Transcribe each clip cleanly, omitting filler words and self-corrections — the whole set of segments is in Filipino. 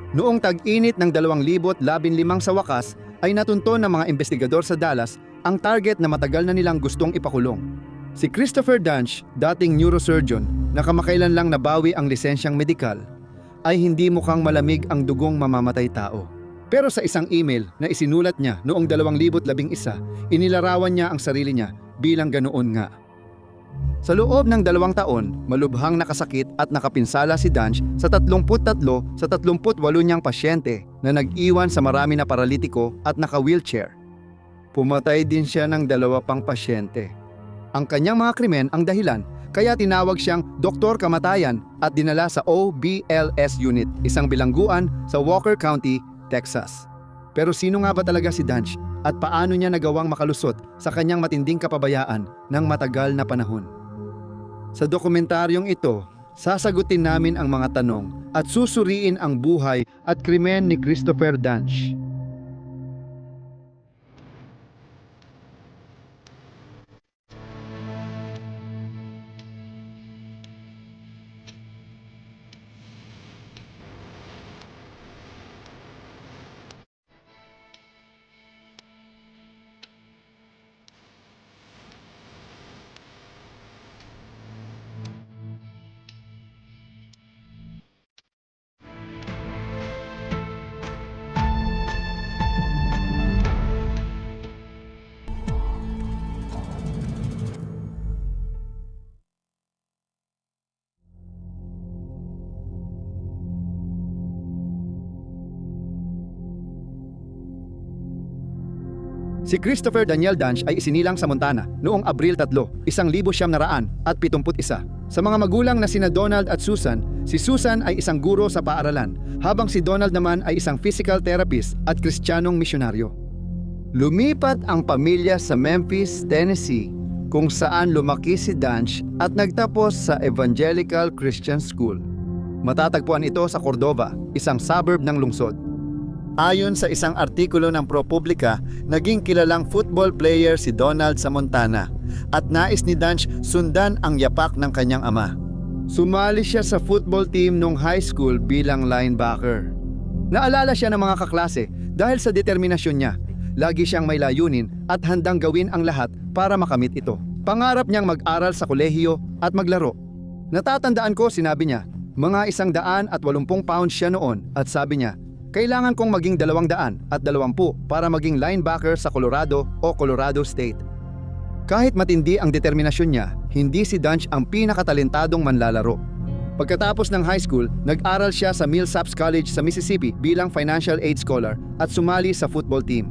Noong tag-init ng 2015 sa wakas ay natunto ng mga investigador sa Dallas ang target na matagal na nilang gustong ipakulong. Si Christopher Danch, dating neurosurgeon na kamakailan lang nabawi ang lisensyang medikal, ay hindi mukhang malamig ang dugong mamamatay tao. Pero sa isang email na isinulat niya noong 2011, inilarawan niya ang sarili niya bilang ganoon nga. Sa loob ng 2 taon, malubhang nakasakit at nakapinsala si Danch sa 33 sa 38 niyang pasyente na nag-iwan sa marami na paralitiko at naka-wheelchair. Pumatay din siya ng 2 pang pasyente. Ang kanyang mga krimen ang dahilan, kaya tinawag siyang Doktor Kamatayan at dinala sa OBLS unit, isang bilangguan sa Walker County, Texas. Pero sino nga ba talaga si Danch at paano niya nagawang makalusot sa kanyang matinding kapabayaan ng matagal na panahon? Sa dokumentaryong ito, sasagutin namin ang mga tanong at susuriin ang buhay at krimen ni Christopher Danch. Si Christopher Daniel Danch ay isinilang sa Montana noong Abril 3, 1971. Sa mga magulang na sina Donald at Susan, si Susan ay isang guro sa paaralan, habang si Donald naman ay isang physical therapist at Kristiyanong misyonaryo. Lumipat ang pamilya sa Memphis, Tennessee, kung saan lumaki si Danch at nagtapos sa Evangelical Christian School. Matatagpuan ito sa Cordova, isang suburb ng lungsod. Ayon sa isang artikulo ng ProPublica, naging kilalang football player si Donald sa Montana at nais ni Danch sundan ang yapak ng kanyang ama. Sumali siya sa football team nung high school bilang linebacker. Naalala siya ng mga kaklase dahil sa determinasyon niya. Lagi siyang may layunin at handang gawin ang lahat para makamit ito. Pangarap niyang mag-aral sa kolehiyo at maglaro. Natatandaan ko, sinabi niya, mga 180 pounds siya noon at sabi niya, kailangan kong maging 220 para maging linebacker sa Colorado o Colorado State. Kahit matindi ang determinasyon niya, hindi si Danch ang pinakatalentadong manlalaro. Pagkatapos ng high school, nag-aral siya sa Millsaps College sa Mississippi bilang financial aid scholar at sumali sa football team.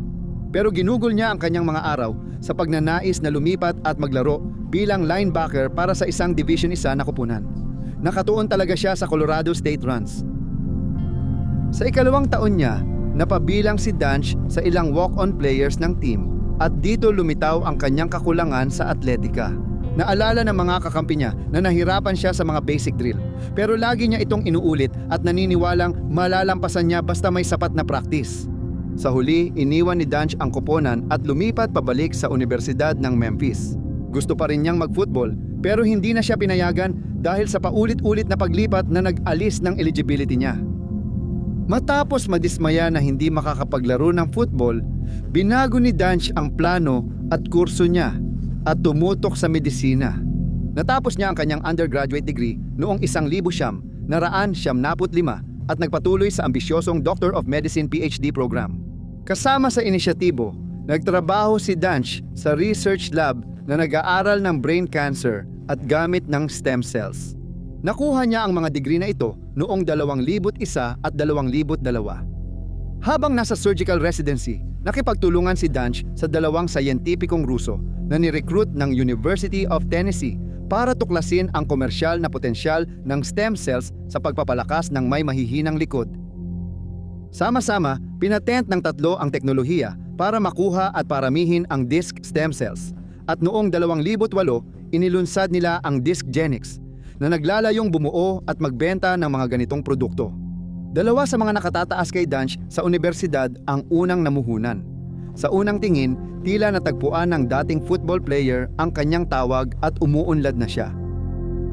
Pero ginugol niya ang kanyang mga araw sa pagnanais na lumipat at maglaro bilang linebacker para sa isang Division 1 na kupunan. Nakatuon talaga siya sa Colorado State Runs. Sa ikalawang taon niya, napabilang si Danch sa ilang walk-on players ng team at dito lumitaw ang kanyang kakulangan sa atletika. Naalala ng mga kakampi niya na nahirapan siya sa mga basic drill, pero lagi niya itong inuulit at naniniwalang malalampasan niya basta may sapat na practice. Sa huli, iniwan ni Danch ang koponan at lumipat pabalik sa Universidad ng Memphis. Gusto pa rin niyang mag-football pero hindi na siya pinayagan dahil sa paulit-ulit na paglipat na nag-alis ng eligibility niya. Matapos madismaya na hindi makakapaglaro ng football, binago ni Danch ang plano at kurso niya at tumutok sa medisina. Natapos niya ang kanyang undergraduate degree noong 1995 at nagpatuloy sa ambisyosong Doctor of Medicine PhD program. Kasama sa inisyatibo, nagtrabaho si Danch sa research lab na nag-aaral ng brain cancer at gamit ng stem cells. Nakuha niya ang mga degree na ito noong 2001 at 2002. Habang nasa surgical residency, nakipagtulungan si Danch sa 2 sayentipikong Ruso na ni-recruit ng University of Tennessee para tuklasin ang komersyal na potensyal ng stem cells sa pagpapalakas ng may mahihinang likod. Sama-sama, pinatent ng 3 ang teknolohiya para makuha at paramihin ang disc stem cells. At noong 2008, inilunsad nila ang DiscGenix na naglalayong bumuo at magbenta ng mga ganitong produkto. 2 sa mga nakatataas kay Danch sa universidad ang unang namuhunan. Sa unang tingin, tila natagpuan ng dating football player ang kanyang tawag at umuunlad na siya.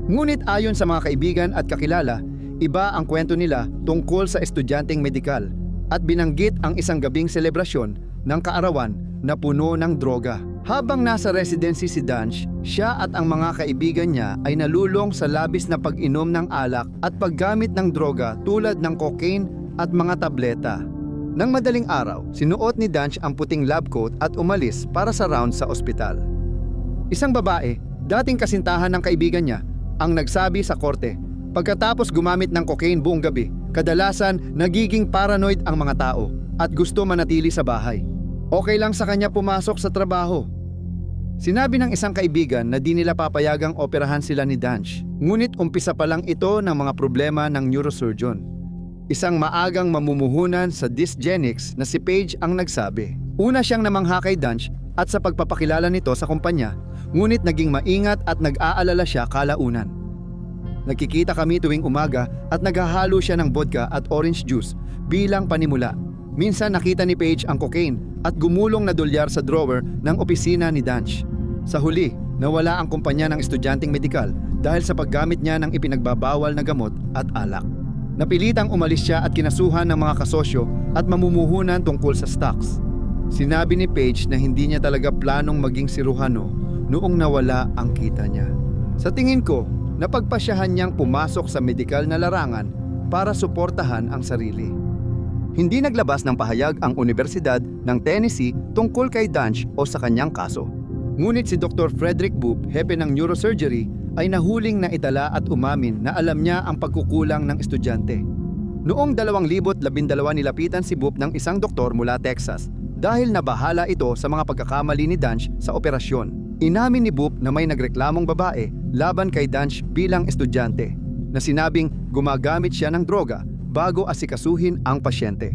Ngunit ayon sa mga kaibigan at kakilala, Iba ang kwento nila tungkol sa estudyanteng medikal at binanggit ang isang gabing selebrasyon ng kaarawan na puno ng droga. Habang nasa residency si Danch, siya at ang mga kaibigan niya ay nalulong sa labis na pag-inom ng alak at paggamit ng droga tulad ng cocaine at mga tableta. Nang madaling araw, sinuot ni Danch ang puting lab coat at umalis para sa round sa ospital. Isang babae, dating kasintahan ng kaibigan niya, ang nagsabi sa korte, pagkatapos gumamit ng cocaine buong gabi, kadalasan nagiging paranoid ang mga tao at gusto manatili sa bahay. Okay lang sa kanya pumasok sa trabaho. Sinabi ng isang kaibigan na di nila papayagang operahan sila ni Danch, ngunit umpisa pa lang ito ng mga problema ng neurosurgeon. Isang maagang mamumuhunan sa dysgenics na si Paige ang nagsabi. Una siyang namangha kay Danch at sa pagpapakilala nito sa kumpanya, ngunit naging maingat at nag-aalala siya kalaunan. Nagkikita kami tuwing umaga at naghahalo siya ng vodka at orange juice bilang panimula. Minsan nakita ni Paige ang cocaine at gumulong na dolyar sa drawer ng opisina ni Danch. Sa huli, nawala ang kumpanya ng estudyanteng medikal dahil sa paggamit niya ng ipinagbabawal na gamot at alak. Napilitang umalis siya at kinasuhan ng mga kasosyo at mamumuhunan tungkol sa stocks. Sinabi ni Paige na hindi niya talaga planong maging sirujano noong nawala ang kita niya. Sa tingin ko, napagpasyahan niyang pumasok sa medikal na larangan para suportahan ang sarili. Hindi naglabas ng pahayag ang Universidad ng Tennessee tungkol kay Danch o sa kanyang kaso. Ngunit si Dr. Frederick Boop, hepe ng neurosurgery, ay nahuling na itala at umamin na alam niya ang pagkukulang ng estudyante. Noong 2012 nilapitan si Boop ng isang doktor mula Texas dahil nabahala ito sa mga pagkakamali ni Danch sa operasyon. Inamin ni Boop na may nagreklamong babae laban kay Danch bilang estudyante na sinabing gumagamit siya ng droga bago asikasuhin ang pasyente.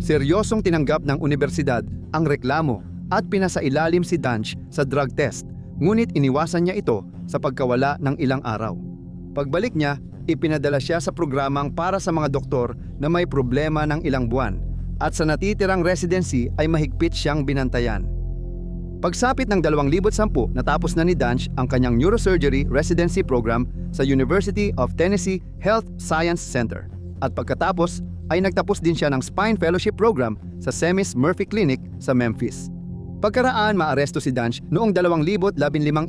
Seryosong tinanggap ng universidad ang reklamo at pinasailalim si Danch sa drug test, ngunit iniwasan niya ito sa pagkawala ng ilang araw. Pagbalik niya, ipinadala siya sa programang para sa mga doktor na may problema ng ilang buwan at sa natitirang residency ay mahigpit siyang binantayan. Pagsapit ng 2010, natapos na ni Danch ang kanyang neurosurgery residency program sa University of Tennessee Health Science Center. At pagkatapos ay nagtapos din siya ng Spine Fellowship Program sa Semis Murphy Clinic sa Memphis. Pagkaraan maaresto si Danch noong 2015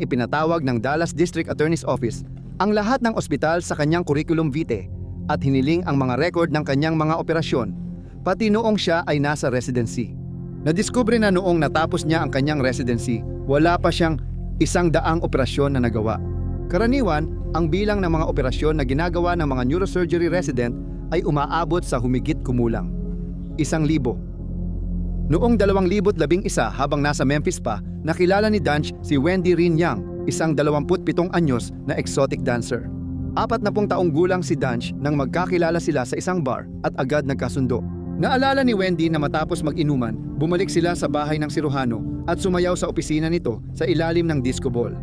ipinatawag ng Dallas District Attorney's Office ang lahat ng ospital sa kanyang curriculum vitae at hiniling ang mga record ng kanyang mga operasyon, pati noong siya ay nasa residency. Nadiskubre na noong natapos niya ang kanyang residency, wala pa siyang 100 operasyon na nagawa. Karaniwan, ang bilang ng mga operasyon na ginagawa ng mga neurosurgery resident ay umaabot sa humigit kumulang 1,000. Noong 2011 habang nasa Memphis pa, nakilala ni Danch si Wendy Rin Yang, isang 27 anyos na exotic dancer. 40 taong gulang si Danch nang magkakilala sila sa isang bar at agad nagkasundo. Naalala ni Wendy na matapos mag-inuman, bumalik sila sa bahay ng siruhano at sumayaw sa opisina nito sa ilalim ng disco ball.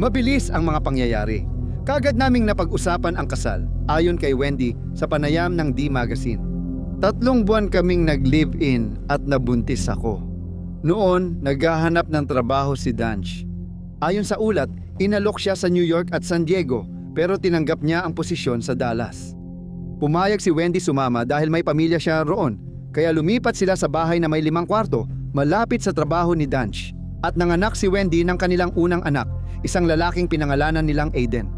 Mabilis ang mga pangyayari. Kaagad naming napag-usapan ang kasal, ayon kay Wendy sa panayam ng D Magazine. 3 buwan kaming nag-live-in at nabuntis ako. Noon, naghahanap ng trabaho si Danch. Ayon sa ulat, inalok siya sa New York at San Diego pero tinanggap niya ang posisyon sa Dallas. Pumayag si Wendy sumama dahil may pamilya siya roon, kaya lumipat sila sa bahay na may 5 kwarto malapit sa trabaho ni Danch. At nanganak si Wendy ng kanilang unang anak, isang lalaking pinangalanan nilang Aiden.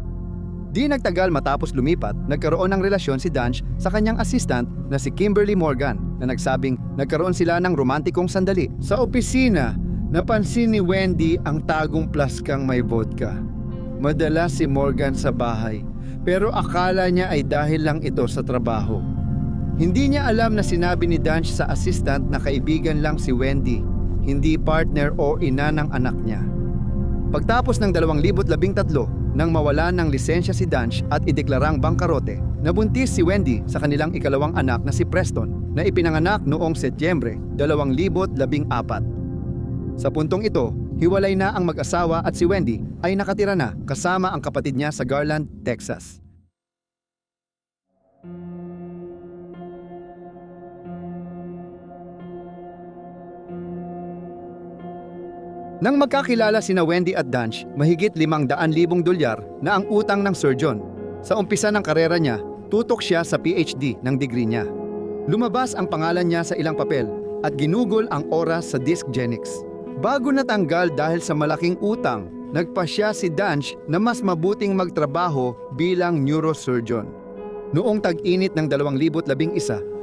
Di nagtagal matapos lumipat, nagkaroon ng relasyon si Danch sa kanyang assistant na si Kimberly Morgan na nagsabing nagkaroon sila ng romantikong sandali. Sa opisina, napansin ni Wendy ang tagong plaskang may vodka. Madalas si Morgan sa bahay, pero akala niya ay dahil lang ito sa trabaho. Hindi niya alam na sinabi ni Danch sa assistant na kaibigan lang si Wendy, hindi partner o ina ng anak niya. Pagtapos ng 2013, nang mawalan ng lisensya si Danch at ideklarang bangkarote, nabuntis si Wendy sa kanilang ikalawang anak na si Preston na ipinanganak noong Setyembre 2014. Sa puntong ito, hiwalay na ang mag-asawa at si Wendy ay nakatira na kasama ang kapatid niya sa Garland, Texas. Nang magkakilala sina Wendy at Danch, mahigit $500,000 na ang utang ng surgeon. Sa umpisa ng karera niya, Tutok siya sa PhD ng degree niya. Lumabas ang pangalan niya sa ilang papel at ginugol ang oras sa Discgenics. Bago natanggal dahil sa malaking utang, nagpasya si Danch na mas mabuting magtrabaho bilang neurosurgeon. Noong tag-init ng 2011,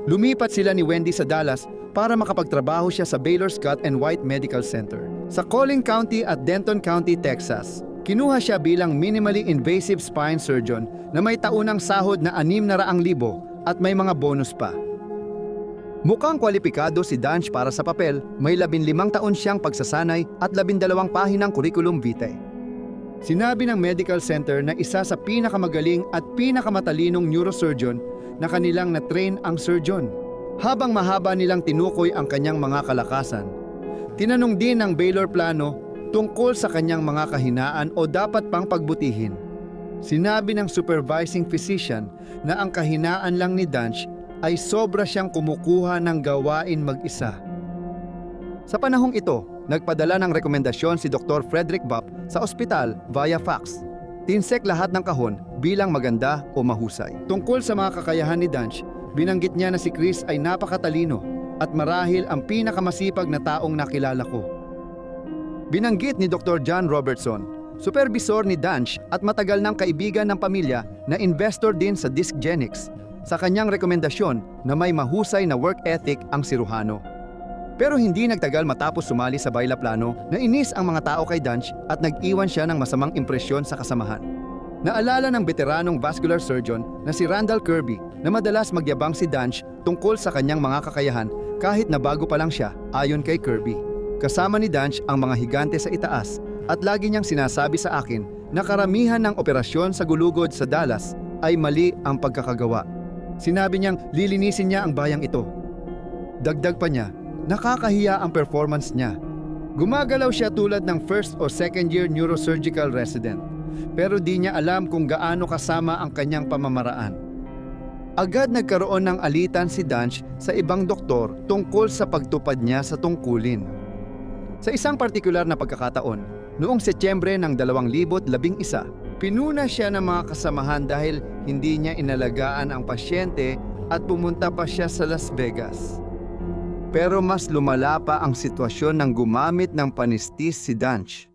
lumipat sila ni Wendy sa Dallas para makapagtrabaho siya sa Baylor Scott & White Medical Center. Sa Collin County at Denton County, Texas, kinuha siya bilang minimally invasive spine surgeon na may taunang sahod na 600,000 at may mga bonus pa. Mukhang kwalipikado si Danch para sa papel, may 15 taon siyang pagsasanay at 12 pahinang curriculum vitae. Sinabi ng medical center na isa sa pinakamagaling at pinakamatalinong neurosurgeon na kanilang na-train ang surgeon. Habang mahaba nilang tinukoy ang kanyang mga kalakasan, tinanong din ng Baylor plano tungkol sa kanyang mga kahinaan o dapat pang pagbutihin. Sinabi ng supervising physician na ang kahinaan lang ni Danch ay sobra siyang kumukuha ng gawain mag-isa. Sa panahong ito, nagpadala ng rekomendasyon si Dr. Frederick Bopp sa ospital via fax. Tinsek lahat ng kahon bilang maganda o mahusay. Tungkol sa mga kakayahan ni Danch, binanggit niya na si Chris ay napakatalino at marahil ang pinakamasipag na taong nakilala ko. Binanggit ni Dr. John Robertson, supervisor ni Danch at matagal ng kaibigan ng pamilya na investor din sa Discgenics, sa kanyang rekomendasyon na may mahusay na work ethic ang siruhano. Pero hindi nagtagal matapos sumali sa baylaplano na inis ang mga tao kay Danch at nag-iwan siya ng masamang impresyon sa kasamahan. Naalala ng veteranong vascular surgeon na si Randall Kirby na madalas magyabang si Danch tungkol sa kanyang mga kakayahan kahit na bago pa lang siya ayon kay Kirby. Kasama ni Danch ang mga higante sa itaas at lagi niyang sinasabi sa akin na karamihan ng operasyon sa gulugod sa Dallas ay mali ang pagkakagawa. Sinabi niyang lilinisin niya ang bayang ito. Dagdag pa niya, nakakahiya ang performance niya. Gumagalaw siya tulad ng first o second year neurosurgical resident, pero di niya alam kung gaano kasama ang kanyang pamamaraan. Agad nagkaroon ng alitan si Danch sa ibang doktor tungkol sa pagtupad niya sa tungkulin. Sa isang partikular na pagkakataon, noong Setyembre ng 2011, pinuna siya ng mga kasamahan dahil hindi niya inalagaan ang pasyente at pumunta pa siya sa Las Vegas. Pero mas lumala pa ang sitwasyon nang gumamit ng panistis si Danch.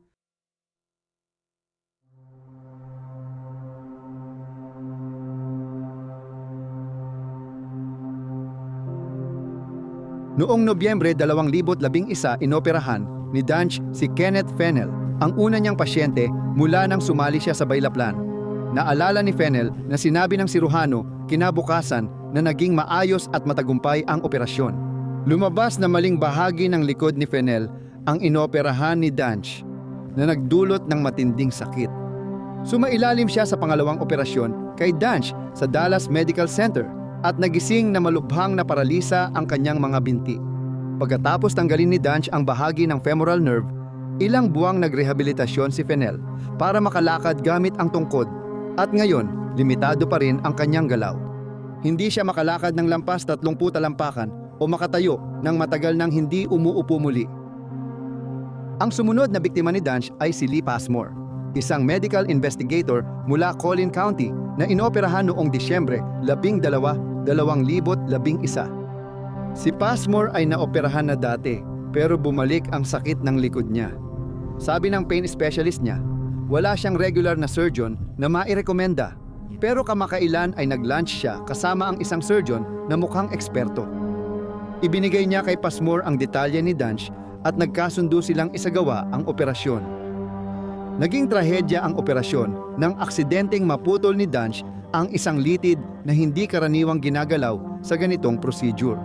Noong Nobyembre 2011, inoperahan ni Danch si Kenneth Fennell, ang una niyang pasyente mula nang sumali siya sa baylaplan. Naalala ni Fennell na sinabi ng siruhano kinabukasan na naging maayos at matagumpay ang operasyon. Lumabas na maling bahagi ng likod ni Fennell ang inoperahan ni Danch na nagdulot ng matinding sakit. Sumailalim siya sa pangalawang operasyon kay Danch sa Dallas Medical Center at nagising na malubhang na paralisa ang kanyang mga binti. Pagkatapos tanggalin ni Danch ang bahagi ng femoral nerve, ilang buwang nagrehabilitasyon si Fennell para makalakad gamit ang tungkod at ngayon, limitado pa rin ang kanyang galaw. Hindi siya makalakad ng lampas 30 talampakan o makatayo ng matagal nang hindi umuupo muli. Ang sumunod na biktima ni Danch ay si Lee Passmore, isang medical investigator mula Collin County na inoperahan noong Disyembre 12, 2011. Si Passmore ay naoperahan na dati pero bumalik ang sakit ng likod niya. Sabi ng pain specialist niya, wala siyang regular na surgeon na mairekomenda pero kamakailan ay nag-lunch siya kasama ang isang surgeon na mukhang eksperto. Ibinigay niya kay Passmore ang detalye ni Danch at nagkasundo silang isagawa ang operasyon. Naging trahedya ang operasyon nang aksidenteng maputol ni Danch ang isang litid na hindi karaniwang ginagalaw sa ganitong procedure.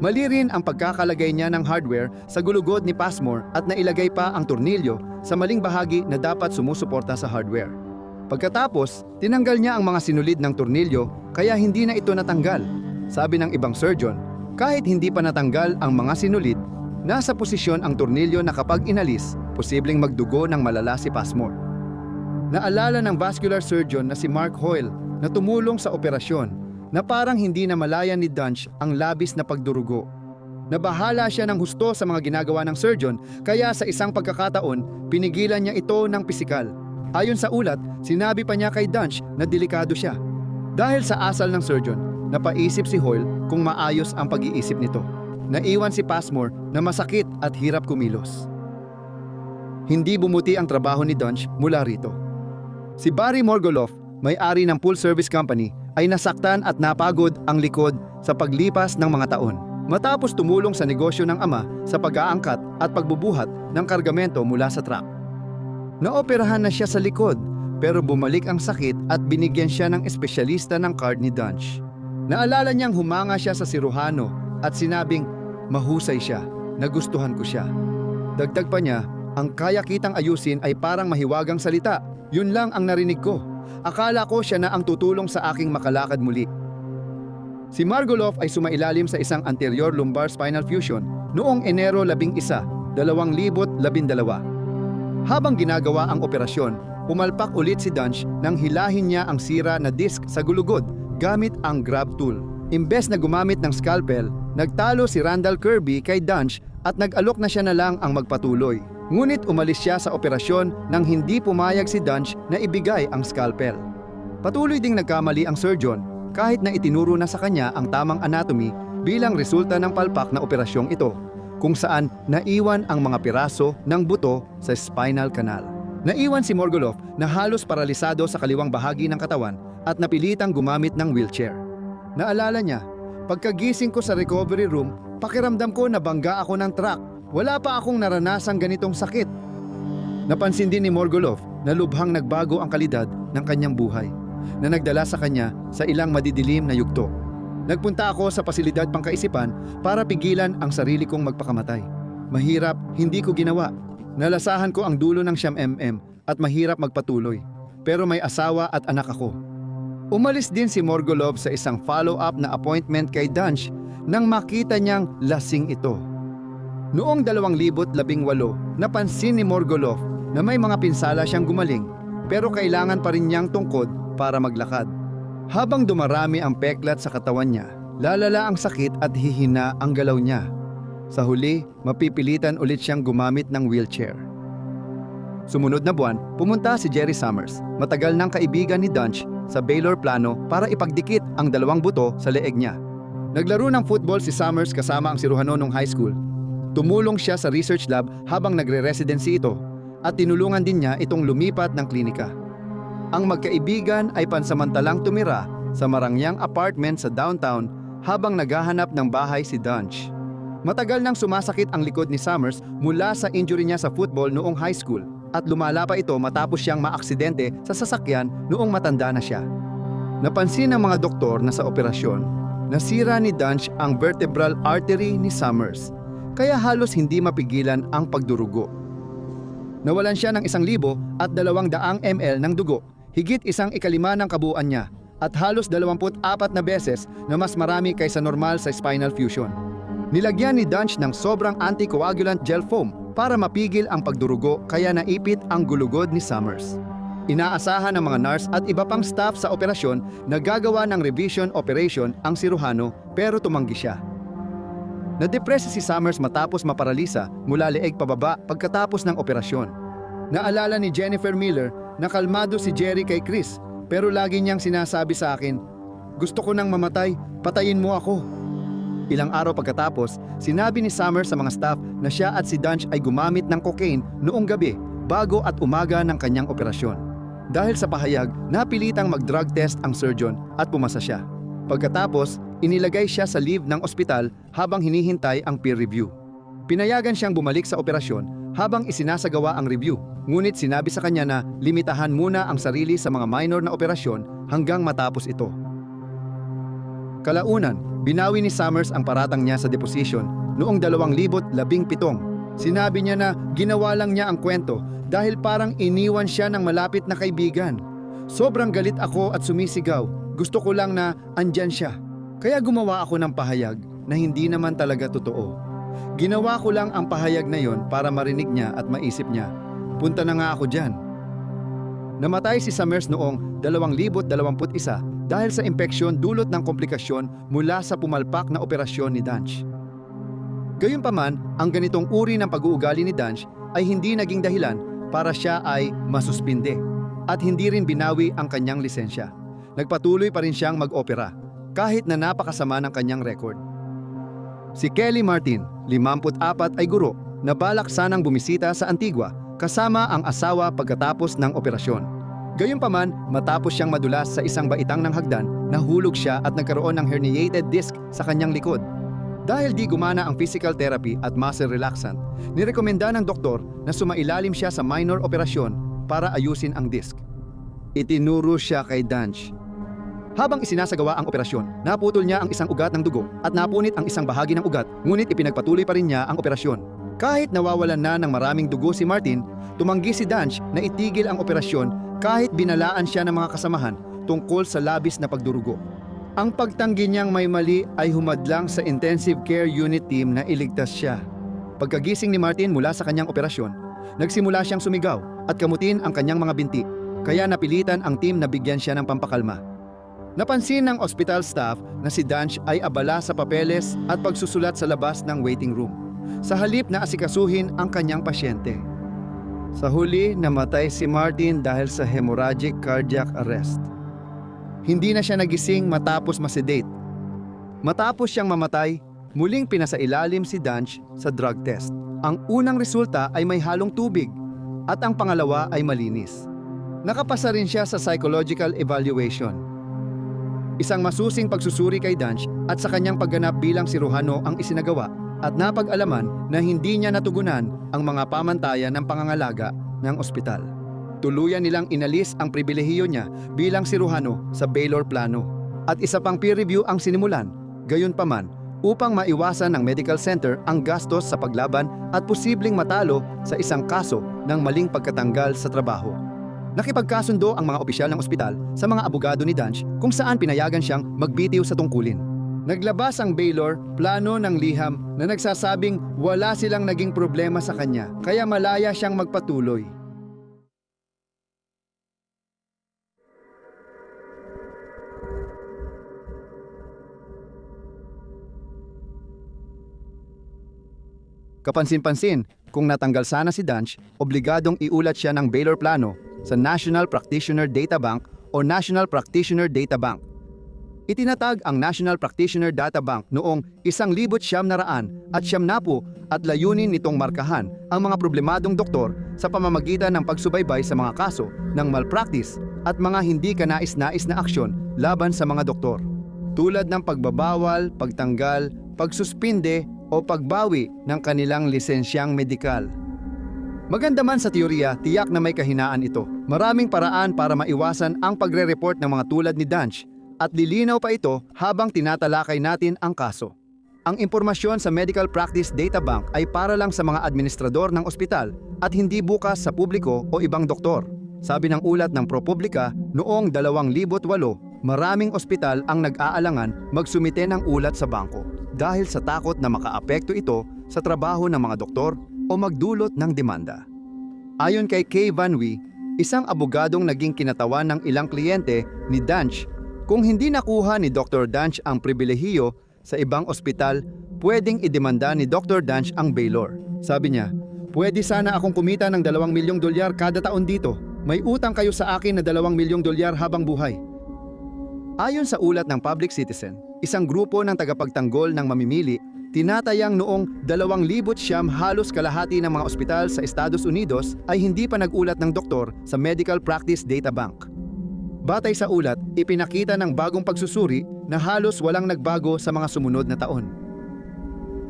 Mali rin ang pagkakalagay niya ng hardware sa gulugod ni Passmore at nailagay pa ang tornilyo sa maling bahagi na dapat sumusuporta sa hardware. Pagkatapos, tinanggal niya ang mga sinulid ng tornilyo kaya hindi na ito natanggal. Sabi ng ibang surgeon, kahit hindi pa natanggal ang mga sinulid, nasa posisyon ang tornilyo na kapag inalis, posibleng magdugo ng malala si Passmore. Naalala ng vascular surgeon na si Mark Hoyle na tumulong sa operasyon na parang hindi na malaya ni Danch ang labis na pagdurugo. Nabahala siya ng husto sa mga ginagawa ng surgeon kaya sa isang pagkakataon, pinigilan niya ito ng pisikal. Ayon sa ulat, sinabi pa niya kay Danch na delikado siya. Dahil sa asal ng surgeon, napaisip si Hoyle kung maayos ang pag-iisip nito. Naiwan si Passmore na masakit at hirap kumilos. Hindi bumuti ang trabaho ni Dunge mula rito. Si Barry Morgoloff, may-ari ng pool service company, ay nasaktan at napagod ang likod sa paglipas ng mga taon. Matapos tumulong sa negosyo ng ama sa pag-aangkat at pagbubuhat ng kargamento mula sa truck. Naoperahan na siya sa likod, pero bumalik ang sakit at binigyan siya ng espesyalista ng card ni Dunge. Naalala niyang humanga siya sa siruhano at sinabing, mahusay siya, nagustuhan ko siya. Dagdag pa niya, ang kaya kitang ayusin ay parang mahiwagang salita. Yun lang ang narinig ko. Akala ko siya na ang tutulong sa aking makalakad muli. Si Margoloff ay sumailalim sa isang anterior lumbar spinal fusion noong Enero 11, 2012. Habang ginagawa ang operasyon, pumalpak ulit si Dunge nang hilahin niya ang sira na disc sa gulugod gamit ang grab tool. Imbes na gumamit ng scalpel, nagtalo si Randall Kirby kay Dunge at nag-alok na siya na lang ang magpatuloy. Ngunit umalis siya sa operasyon nang hindi pumayag si Dunge na ibigay ang scalpel. Patuloy ding nagkamali ang surgeon kahit na itinuro na sa kanya ang tamang anatomy bilang resulta ng palpak na operasyong ito, kung saan naiwan ang mga piraso ng buto sa spinal canal. Naiwan si Morgoloff na halos paralisado sa kaliwang bahagi ng katawan at napilitang gumamit ng wheelchair. Naalala niya, pagkagising ko sa recovery room, pakiramdam ko na bangga ako ng truck. Wala pa akong naranasang ganitong sakit. Napansin din ni Morgoloff na lubhang nagbago ang kalidad ng kanyang buhay, na nagdala sa kanya sa ilang madidilim na yugto. Nagpunta ako sa pasilidad pangkaisipan para pigilan ang sarili kong magpakamatay. Mahirap, hindi ko ginawa. Nalasahan ko ang dulo ng 9mm at mahirap magpatuloy. Pero may asawa at anak ako. Umalis din si Morgoloff sa isang follow-up na appointment kay Dunge nang makita niyang lasing ito. Noong 2018, napansin ni Morgoloff na may mga pinsala siyang gumaling, pero kailangan pa rin niyang tungkod para maglakad. Habang dumarami ang peklat sa katawan niya, lalala ang sakit at hihina ang galaw niya. Sa huli, mapipilitan ulit siyang gumamit ng wheelchair. Sumunod na buwan, pumunta si Jerry Summers, matagal ng kaibigan ni Dunge, sa Baylor Plano para ipagdikit ang 2 buto sa leeg niya. Naglaro ng football si Summers kasama ang siruhano nung high school. Tumulong siya sa research lab habang nagre-residency ito at tinulungan din niya itong lumipat ng klinika. Ang magkaibigan ay pansamantalang tumira sa marangyang apartment sa downtown habang naghahanap ng bahay si Dunge. Matagal nang sumasakit ang likod ni Summers mula sa injury niya sa football noong high school at lumala pa ito matapos siyang maaksidente sa sasakyan noong matanda na siya. Napansin ng mga doktor na sa operasyon, nasira ni Dunge ang vertebral artery ni Summers, kaya halos hindi mapigilan ang pagdurugo. Nawalan siya ng 1,200 ml ng dugo, higit 1/5 ng kabuuan niya, at halos 24 na beses na mas marami kaysa normal sa spinal fusion. Nilagyan ni Dunge ng sobrang anticoagulant gel foam para mapigil ang pagdurugo kaya naipit ang gulugod ni Summers. Inaasahan ng mga nurse at iba pang staff sa operasyon na gagawa ng revision operation ang siruhano pero tumanggi siya. Nadepresa si Summers matapos maparalisa mula leeg pababa pagkatapos ng operasyon. Naalala ni Jennifer Miller na kalmado si Jerry kay Chris pero lagi niyang sinasabi sa akin, "Gusto ko nang mamatay, patayin mo ako." Ilang araw pagkatapos, sinabi ni Summers sa mga staff na siya at si Dunge ay gumamit ng cocaine noong gabi bago at umaga ng kanyang operasyon. Dahil sa pahayag, napilitang mag-drug test ang surgeon at pumasa siya. Pagkatapos, inilagay siya sa leave ng ospital habang hinihintay ang peer review. Pinayagan siyang bumalik sa operasyon habang isinasagawa ang review, ngunit sinabi sa kanya na limitahan muna ang sarili sa mga minor na operasyon hanggang matapos ito. Kalaunan, binawi ni Summers ang paratang niya sa deposition noong 2017. Sinabi niya na ginawa lang niya ang kwento dahil parang iniwan siya ng malapit na kaibigan. "Sobrang galit ako at sumisigaw. Gusto ko lang na andyan siya. Kaya gumawa ako ng pahayag na hindi naman talaga totoo. Ginawa ko lang ang pahayag na yon para marinig niya at maisip niya, punta na nga ako dyan." Namatay si Summers noong 2021 dahil sa impeksyon dulot ng komplikasyon mula sa pumalpak na operasyon ni Dunge. Gayunpaman, ang ganitong uri ng pag-uugali ni Dunge ay hindi naging dahilan para siya ay masuspinde at hindi rin binawi ang kanyang lisensya. nagpatuloy pa rin siyang mag-opera, kahit na napakasama ng kanyang record. Si Kelly Martin, 54 ay guro, na balak sanang bumisita sa Antigua kasama ang asawa pagkatapos ng operasyon. Gayunpaman, matapos siyang madulas sa isang baitang ng hagdan, nahulog siya at nagkaroon ng herniated disc sa kanyang likod. Dahil di gumana ang physical therapy at muscle relaxant, nirekomenda ng doktor na sumailalim siya sa minor operasyon para ayusin ang disc. Itinuro siya kay Danch. Habang isinasagawa ang operasyon, naputol niya ang isang ugat ng dugo at napunit ang isang bahagi ng ugat, ngunit ipinagpatuloy pa rin niya ang operasyon. Kahit nawawalan na ng maraming dugo si Martin, tumanggi si Danch na itigil ang operasyon kahit binalaan siya ng mga kasamahan tungkol sa labis na pagdurugo. Ang pagtanggi niyang may mali ay humadlang sa intensive care unit team na iligtas siya. Pagkagising ni Martin mula sa kanyang operasyon, nagsimula siyang sumigaw at kamutin ang kanyang mga binti, kaya napilitan ang team na bigyan siya ng pampakalma. Napansin ng hospital staff na si Danch ay abala sa papeles at pagsusulat sa labas ng waiting room, sa halip na asikasuhin ang kanyang pasyente. Sa huli, namatay si Martin dahil sa hemorrhagic cardiac arrest. Hindi na siya nagising matapos masedate. Matapos siyang mamatay, muling pinasailalim si Danch sa drug test. Ang unang resulta ay may halong tubig at ang pangalawa ay malinis. Nakapasa rin siya sa psychological evaluation. Isang masusing pagsusuri kay Danch at sa kanyang pagganap bilang sirujano ang isinagawa at napag-alaman na hindi niya natugunan ang mga pamantayan ng pangangalaga ng ospital. Tuluyan nilang inalis ang pribilehiyo niya bilang sirujano sa Baylor plano at isa pang peer review ang sinimulan. Gayunpaman, upang maiwasan ng medical center ang gastos sa paglaban at posibleng matalo sa isang kaso ng maling pagkatanggal sa trabaho. Nakipagkasundo ang mga opisyal ng ospital sa mga abogado ni Danch kung saan pinayagan siyang magbitiw sa tungkulin. Naglabas ang Baylor plano ng liham na nagsasabing wala silang naging problema sa kanya kaya malaya siyang magpatuloy. Kapansin-pansin, kung natanggal sana si Danch, obligadong iulat siya ng Baylor plano sa National Practitioner Data Bank o National Practitioner Data Bank. Itinatag ang National Practitioner Data Bank noong 1970 at layunin nitong markahan ang mga problemadong doktor sa pamamagitan ng pagsubaybay sa mga kaso ng malpractice at mga hindi kanais-nais na aksyon laban sa mga doktor, tulad ng pagbabawal, pagtanggal, pagsuspinde o pagbawi ng kanilang lisensyang medikal. Maganda man sa teorya, tiyak na may kahinaan ito. Maraming paraan para maiwasan ang pagre-report ng mga tulad ni Danch at lilinaw pa ito habang tinatalakay natin ang kaso. Ang impormasyon sa Medical Practice Data Bank ay para lang sa mga administrador ng ospital at hindi bukas sa publiko o ibang doktor. Sabi ng ulat ng ProPublica, noong 2008, maraming ospital ang nag-aalangan magsumite ng ulat sa bangko dahil sa takot na makaapekto ito sa trabaho ng mga doktor o magdulot ng demanda. Ayon kay Kay Van Wee, isang abogadong naging kinatawan ng ilang kliyente ni Danch, kung hindi nakuha ni Dr. Danch ang pribilehiyo sa ibang ospital, pwedeng idemanda ni Dr. Danch ang Baylor. Sabi niya, "Pwede sana akong kumita ng $2 milyong kada taon dito. May utang kayo sa akin na $2 milyong habang buhay." Ayon sa ulat ng Public Citizen, isang grupo ng tagapagtanggol ng mamimili, tinatayang noong 2009 halos kalahati ng mga ospital sa Estados Unidos ay hindi pa nag-ulat ng doktor sa Medical Practice Data Bank. Batay sa ulat, ipinakita ng bagong pagsusuri na halos walang nagbago sa mga sumunod na taon.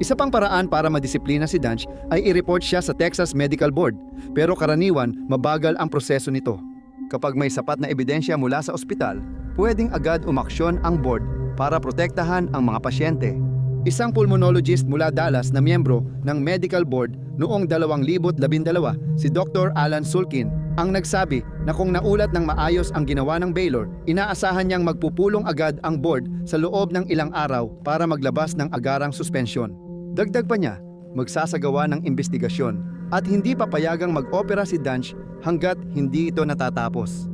Isa pang paraan para madisiplina si Danch ay i-report siya sa Texas Medical Board, pero karaniwan mabagal ang proseso nito. Kapag may sapat na ebidensya mula sa ospital, pwedeng agad umaksyon ang board para protektahan ang mga pasyente. Isang pulmonologist mula Dallas na miyembro ng Medical Board noong 2012, si Dr. Alan Sulkin, ang nagsabi na kung naulat ng maayos ang ginawa ng Baylor, inaasahan niyang magpupulong agad ang board sa loob ng ilang araw para maglabas ng agarang suspensyon. Dagdag pa niya, magsasagawa ng investigasyon at hindi papayagang mag-opera si Danch hanggat hindi ito natatapos.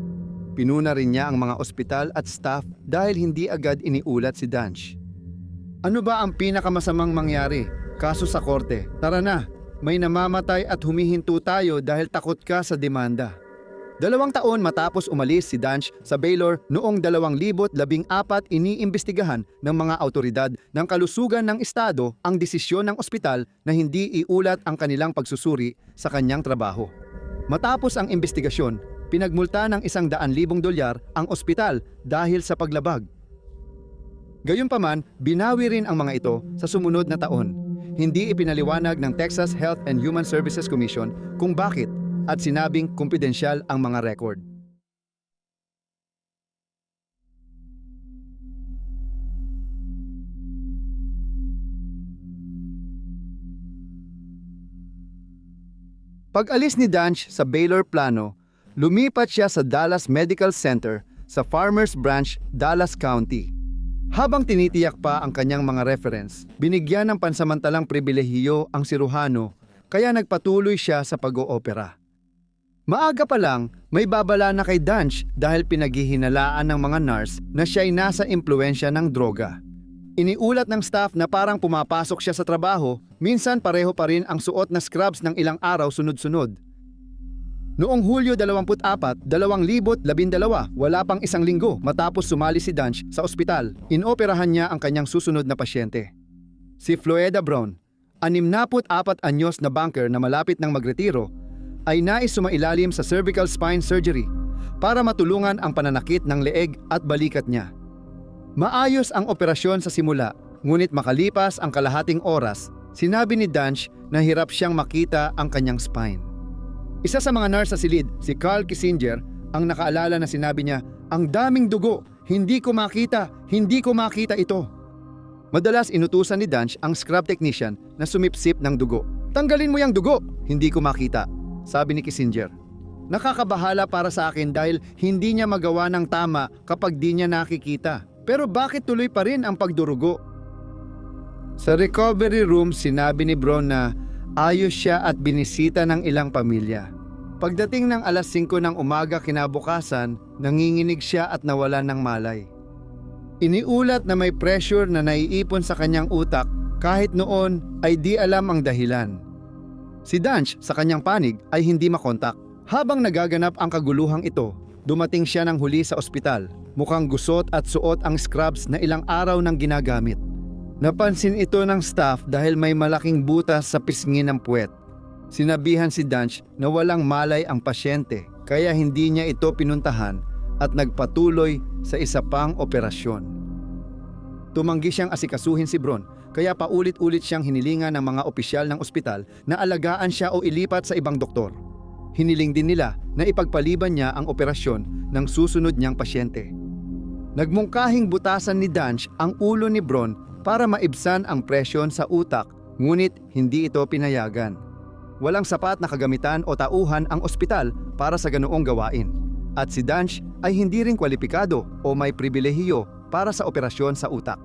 Pinuna rin niya ang mga ospital at staff dahil hindi agad iniulat si Danch. Ano ba ang pinakamasamang mangyari? Kaso sa korte. Tara na, may namamatay at humihinto tayo dahil takot ka sa demanda. 2 taon matapos umalis si Danch sa Baylor noong 2014, iniimbestigahan ng mga autoridad ng kalusugan ng estado ang desisyon ng ospital na hindi iulat ang kanilang pagsusuri sa kanyang trabaho. Matapos ang investigasyon, pinagmulta ng $100,000 ang ospital dahil sa paglabag. Gayunpaman, binawi rin ang mga ito sa sumunod na taon. Hindi ipinaliwanag ng Texas Health and Human Services Commission kung bakit at sinabing kumpidensyal ang mga record. Pag-alis ni Danch sa Baylor Plano, lumipat siya sa Dallas Medical Center sa Farmers Branch, Dallas County. Habang tinitiyak pa ang kanyang mga reference, binigyan ng pansamantalang pribilehiyo ang siruhano kaya nagpatuloy siya sa pag-oopera. Maaga pa lang, may babala na kay Danch dahil pinaghihinalaan ng mga nurse na siya'y nasa impluensya ng droga. Iniulat ng staff na parang pumapasok siya sa trabaho, minsan pareho pa rin ang suot na scrubs ng ilang araw sunod-sunod. Noong Hulyo 24, 2012, wala pang 1 linggo matapos sumali si Danch sa ospital, inoperahan niya ang kanyang susunod na pasyente. Si Floeda Brown, 64 anyos na banker na malapit ng magretiro, ay nais sumailalim sa cervical spine surgery para matulungan ang pananakit ng leeg at balikat niya. Maayos ang operasyon sa simula, ngunit makalipas ang kalahating oras, sinabi ni Danch na hirap siyang makita ang kanyang spine. Isa sa mga nurse sa silid, si Carl Kissinger, ang nakaalala na sinabi niya, "Ang daming dugo, hindi ko makita ito." Madalas inutusan ni Danch ang scrub technician na sumipsip ng dugo. "Tanggalin mo yung dugo, hindi ko makita," sabi ni Kissinger. "Nakakabahala para sa akin dahil hindi niya magawa ng tama kapag di niya nakikita. Pero bakit tuloy pa rin ang pagdurugo?" Sa recovery room, sinabi ni Brown na ayos siya at binisita ng ilang pamilya. Pagdating ng 5:00 ng umaga kinabukasan, nanginginig siya at nawalan ng malay. Iniulat na may pressure na naiipon sa kanyang utak kahit noon ay di alam ang dahilan. Si Danch, sa kanyang panig, ay hindi makontak. Habang nagaganap ang kaguluhang ito, dumating siya ng huli sa ospital. Mukhang gusot at suot ang scrubs na ilang araw nang ginagamit. Napansin ito ng staff dahil may malaking butas sa pisngi ng puwet. Sinabihan si Danch na walang malay ang pasyente, kaya hindi niya ito pinuntahan at nagpatuloy sa isa pang operasyon. Tumanggi siyang asikasuhin si Brown, kaya paulit-ulit siyang hinilingan ng mga opisyal ng ospital na alagaan siya o ilipat sa ibang doktor. Hiniling din nila na ipagpaliban niya ang operasyon ng susunod niyang pasyente. Nagmungkahing butasan ni Danch ang ulo ni Brown para maibsan ang presyon sa utak, ngunit hindi ito pinayagan. Walang sapat na kagamitan o tauhan ang ospital para sa ganoong gawain, at si Danch ay hindi rin kwalipikado o may pribilehiyo para sa operasyon sa utak.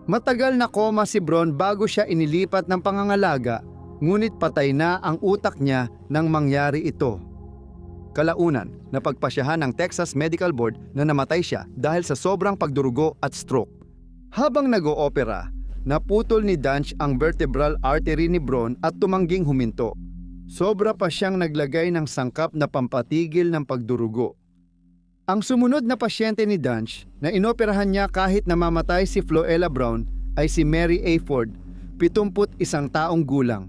Matagal na koma si Brown bago siya inilipat ng pangangalaga, ngunit patay na ang utak niya nang mangyari ito. Kalaunan, napagpasyahan ng Texas Medical Board na namatay siya dahil sa sobrang pagdurugo at stroke. Habang nag-oopera, naputol ni Danch ang vertebral artery ni Brown at tumangging huminto. Sobra pa siyang naglagay ng sangkap na pampatigil ng pagdurugo. Ang sumunod na pasyente ni Danch na inoperahan niya kahit namamatay si Floella Brown ay si Mary A. Ford, 71 taong gulang.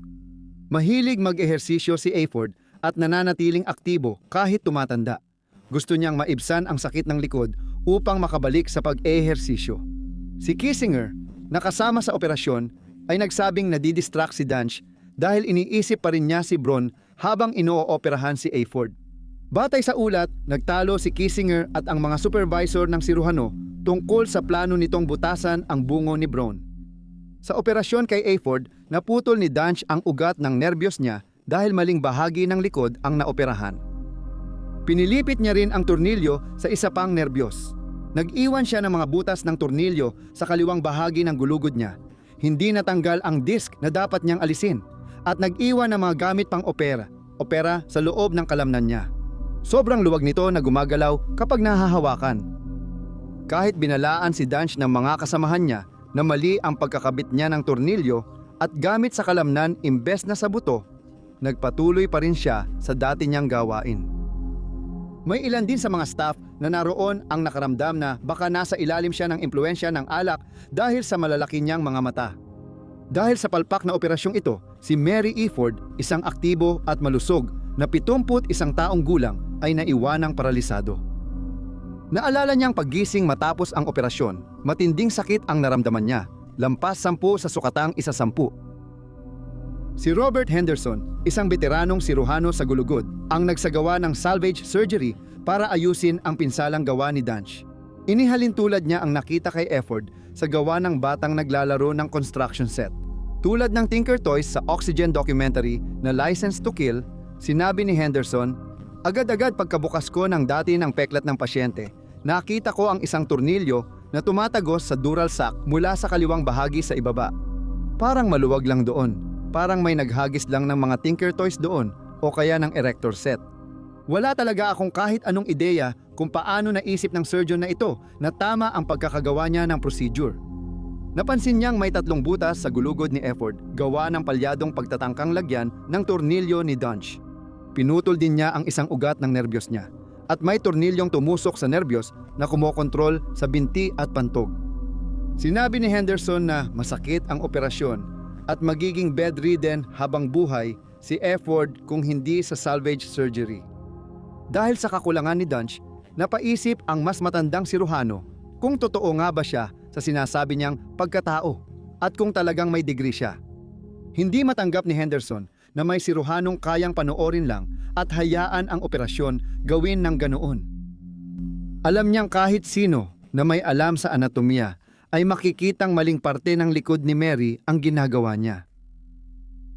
Mahilig mag-ehersisyo si A. Ford at nananatiling aktibo kahit tumatanda. Gusto niyang maibsan ang sakit ng likod upang makabalik sa pag-ehersisyo. Si Kissinger, na kasama sa operasyon, ay nagsabing nadidistract si Danch dahil iniisip pa rin niya si Brown habang inooperahan si A. Ford. Batay sa ulat, nagtalo si Kissinger at ang mga supervisor ng siruhano tungkol sa plano nitong butasan ang bungo ni Brown. Sa operasyon kay A. Ford, naputol ni Danch ang ugat ng nerbiyos niya dahil maling bahagi ng likod ang naoperahan. Pinilipit niya rin ang tornilyo sa isa pang nerbiyos. Nag-iwan siya ng mga butas ng tornilyo sa kaliwang bahagi ng gulugod niya. Hindi natanggal ang disk na dapat niyang alisin at nag-iwan ng mga gamit pang opera sa loob ng kalamnan niya. Sobrang luwag nito na gumagalaw kapag nahahawakan. Kahit binalaan si Danch ng mga kasamahan niya na mali ang pagkakabit niya ng tornilyo at gamit sa kalamnan imbes na sa buto, nagpatuloy pa rin siya sa dati niyang gawain. May ilan din sa mga staff na naroon ang nakaramdam na baka nasa ilalim siya ng impluensya ng alak dahil sa malalaki niyang mga mata. Dahil sa palpak na operasyong ito, si Mary Eford, isang aktibo at malusog na 71 taong gulang, ay naiwanang paralisado. Naalala niyang paggising matapos ang operasyon, matinding sakit ang naramdaman niya, lampas 10 sa sukatang 10. Si Robert Henderson, isang veteranong siruhano sa gulugod, ang nagsagawa ng salvage surgery para ayusin ang pinsalang gawa ni Danch. Inihalin tulad niya ang nakita kay Eford sa gawa ng batang naglalaro ng construction set. Tulad ng Tinker Toys sa Oxygen documentary na License to Kill, sinabi ni Henderson, "Agad-agad pagkabukas ko ng dati ng peklat ng pasyente, nakita ko ang isang tornilyo na tumatagos sa dural sac mula sa kaliwang bahagi sa ibaba. Parang maluwag lang doon. Parang may naghagis lang ng mga Tinker Toys doon o kaya ng erector set. Wala talaga akong kahit anong ideya kung paano naisip ng surgeon na ito na tama ang pagkakagawa niya ng procedure." Napansin niyang may 3 butas sa gulugod ni Eford gawa ng palyadong pagtatangkang lagyan ng tornilyo ni Danch. Pinutol din niya ang isang ugat ng nerbiyos niya at may tornilyong tumusok sa nerbiyos na kumokontrol sa binti at pantog. Sinabi ni Henderson na masakit ang operasyon at magiging bedridden habang buhay si Eford kung hindi sa salvage surgery. Dahil sa kakulangan ni Danch, napaisip ang mas matandang siruhano kung totoo nga ba siya sa sinasabi niyang pagkatao at kung talagang may degree siya. Hindi matanggap ni Henderson na may siruhanong kayang panoorin lang at hayaan ang operasyon gawin ng ganoon. Alam niyang kahit sino na may alam sa anatomiya ay makikitang maling parte ng likod ni Mary ang ginagawa niya.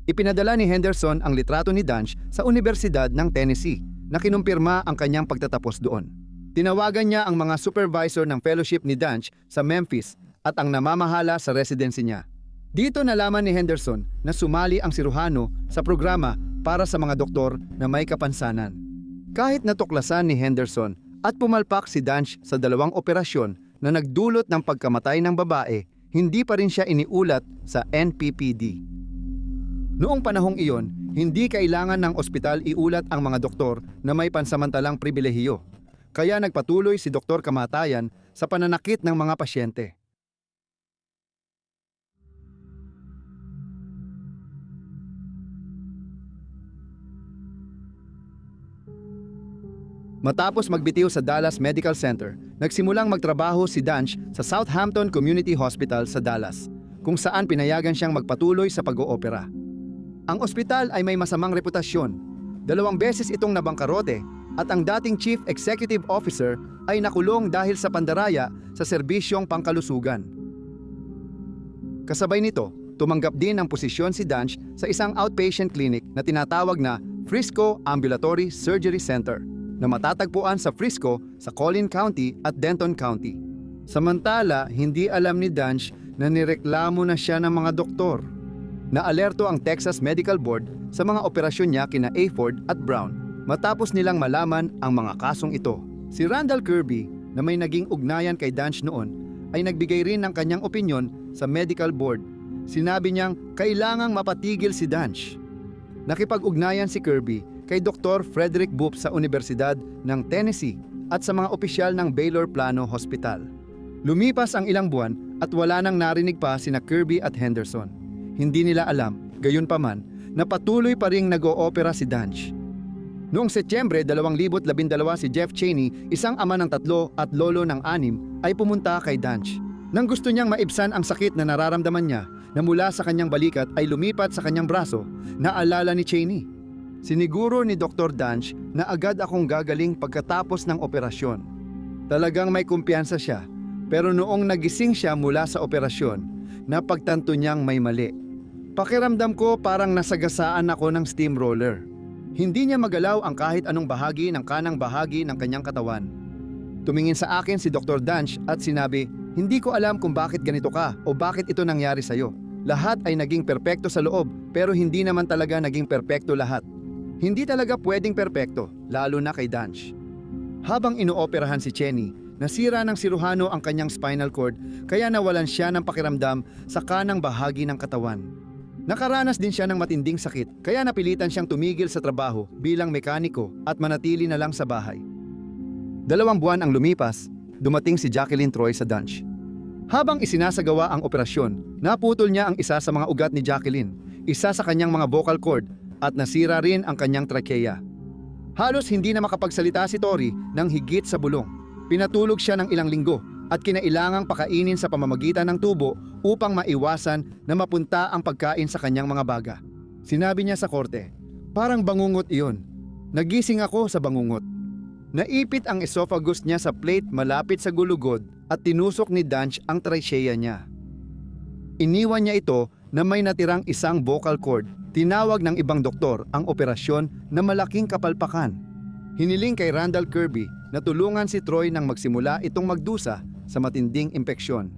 Ipinadala ni Henderson ang litrato ni Danch sa Universidad ng Tennessee na kinumpirma ang kanyang pagtatapos doon. Tinawagan niya ang mga supervisor ng fellowship ni Danch sa Memphis at ang namamahala sa residency niya. Dito nalaman ni Henderson na sumali ang siruhano sa programa para sa mga doktor na may kapansanan. Kahit natuklasan ni Henderson at pumalpak si Danch sa 2 operasyon na nagdulot ng pagkamatay ng babae, hindi pa rin siya iniulat sa NPPD. Noong panahong iyon, hindi kailangan ng ospital iulat ang mga doktor na may pansamantalang pribilehiyo. Kaya nagpatuloy si Dr. Kamatayan sa pananakit ng mga pasyente. Matapos magbitiw sa Dallas Medical Center, nagsimulang magtrabaho si Danch sa Southampton Community Hospital sa Dallas, kung saan pinayagan siyang magpatuloy sa pag-oopera. Ang ospital ay may masamang reputasyon. 2 beses itong nabangkarote at ang dating Chief Executive Officer ay nakulong dahil sa pandaraya sa serbisyong pangkalusugan. Kasabay nito, tumanggap din ng posisyon si Danch sa isang outpatient clinic na tinatawag na Frisco Ambulatory Surgery Center, na matatagpuan sa Frisco sa Collin County at Denton County. Samantala, hindi alam ni Danch na nireklamo na siya ng mga doktor. Naalerto ang Texas Medical Board sa mga operasyon niya kina Eford at Brown matapos nilang malaman ang mga kasong ito. Si Randall Kirby, na may naging ugnayan kay Danch noon, ay nagbigay rin ng kanyang opinyon sa medical board. Sinabi niyang kailangang mapatigil si Danch. Nakipag-ugnayan si Kirby kay Dr. Frederick Boop sa Universidad ng Tennessee at sa mga opisyal ng Baylor Plano Hospital. Lumipas ang ilang buwan at wala nang narinig pa sina Kirby at Henderson. Hindi nila alam, gayunpaman, na patuloy pa ring nag-oopera si Danch. Noong Setyembre 2012 si Jeff Cheney, isang ama ng 3 at lolo ng 6, ay pumunta kay Danch. Nang gusto niyang maibsan ang sakit na nararamdaman niya na mula sa kanyang balikat ay lumipat sa kanyang braso, naalala ni Cheney. Siniguro ni Dr. Danch na agad akong gagaling pagkatapos ng operasyon. Talagang may kumpiyansa siya, pero noong nagising siya mula sa operasyon, napagtanto niyang may mali. Pakiramdam ko parang nasagasaan ako ng steamroller. Hindi niya magalaw ang kahit anong bahagi ng kanang bahagi ng kanyang katawan. Tumingin sa akin si Dr. Danch at sinabi, "Hindi ko alam kung bakit ganito ka o bakit ito nangyari sa'yo. Lahat ay naging perpekto sa loob, pero hindi naman talaga naging perpekto lahat." Hindi talaga pwedeng perpekto, lalo na kay Danch. Habang inooperahan si Cheney, nasira ng siruhano ang kanyang spinal cord kaya nawalan siya ng pakiramdam sa kanang bahagi ng katawan. Nakaranas din siya ng matinding sakit kaya napilitan siyang tumigil sa trabaho bilang mekaniko at manatili na lang sa bahay. 2 buwan ang lumipas, dumating si Jacqueline Troy sa Dunch. Habang isinasagawa ang operasyon, naputol niya ang isa sa mga ugat ni Jacqueline, isa sa kanyang mga vocal cord at nasira rin ang kanyang trachea. Halos hindi na makapagsalita si Tori ng higit sa bulong. Pinatulog siya ng ilang linggo at kinailangang pakainin sa pamamagitan ng tubo upang maiwasan na mapunta ang pagkain sa kanyang mga baga. Sinabi niya sa korte, "Parang bangungot iyon. Nagising ako sa bangungot." Naipit ang esophagus niya sa plate malapit sa gulugod at tinusok ni Dunch ang trachea niya. Iniwan niya ito na may natirang isang vocal cord. Tinawag ng ibang doktor ang operasyon na malaking kapalpakan. Hiniling kay Randall Kirby na tulungan si Troy nang magsimula itong magdusa sa matinding impeksyon.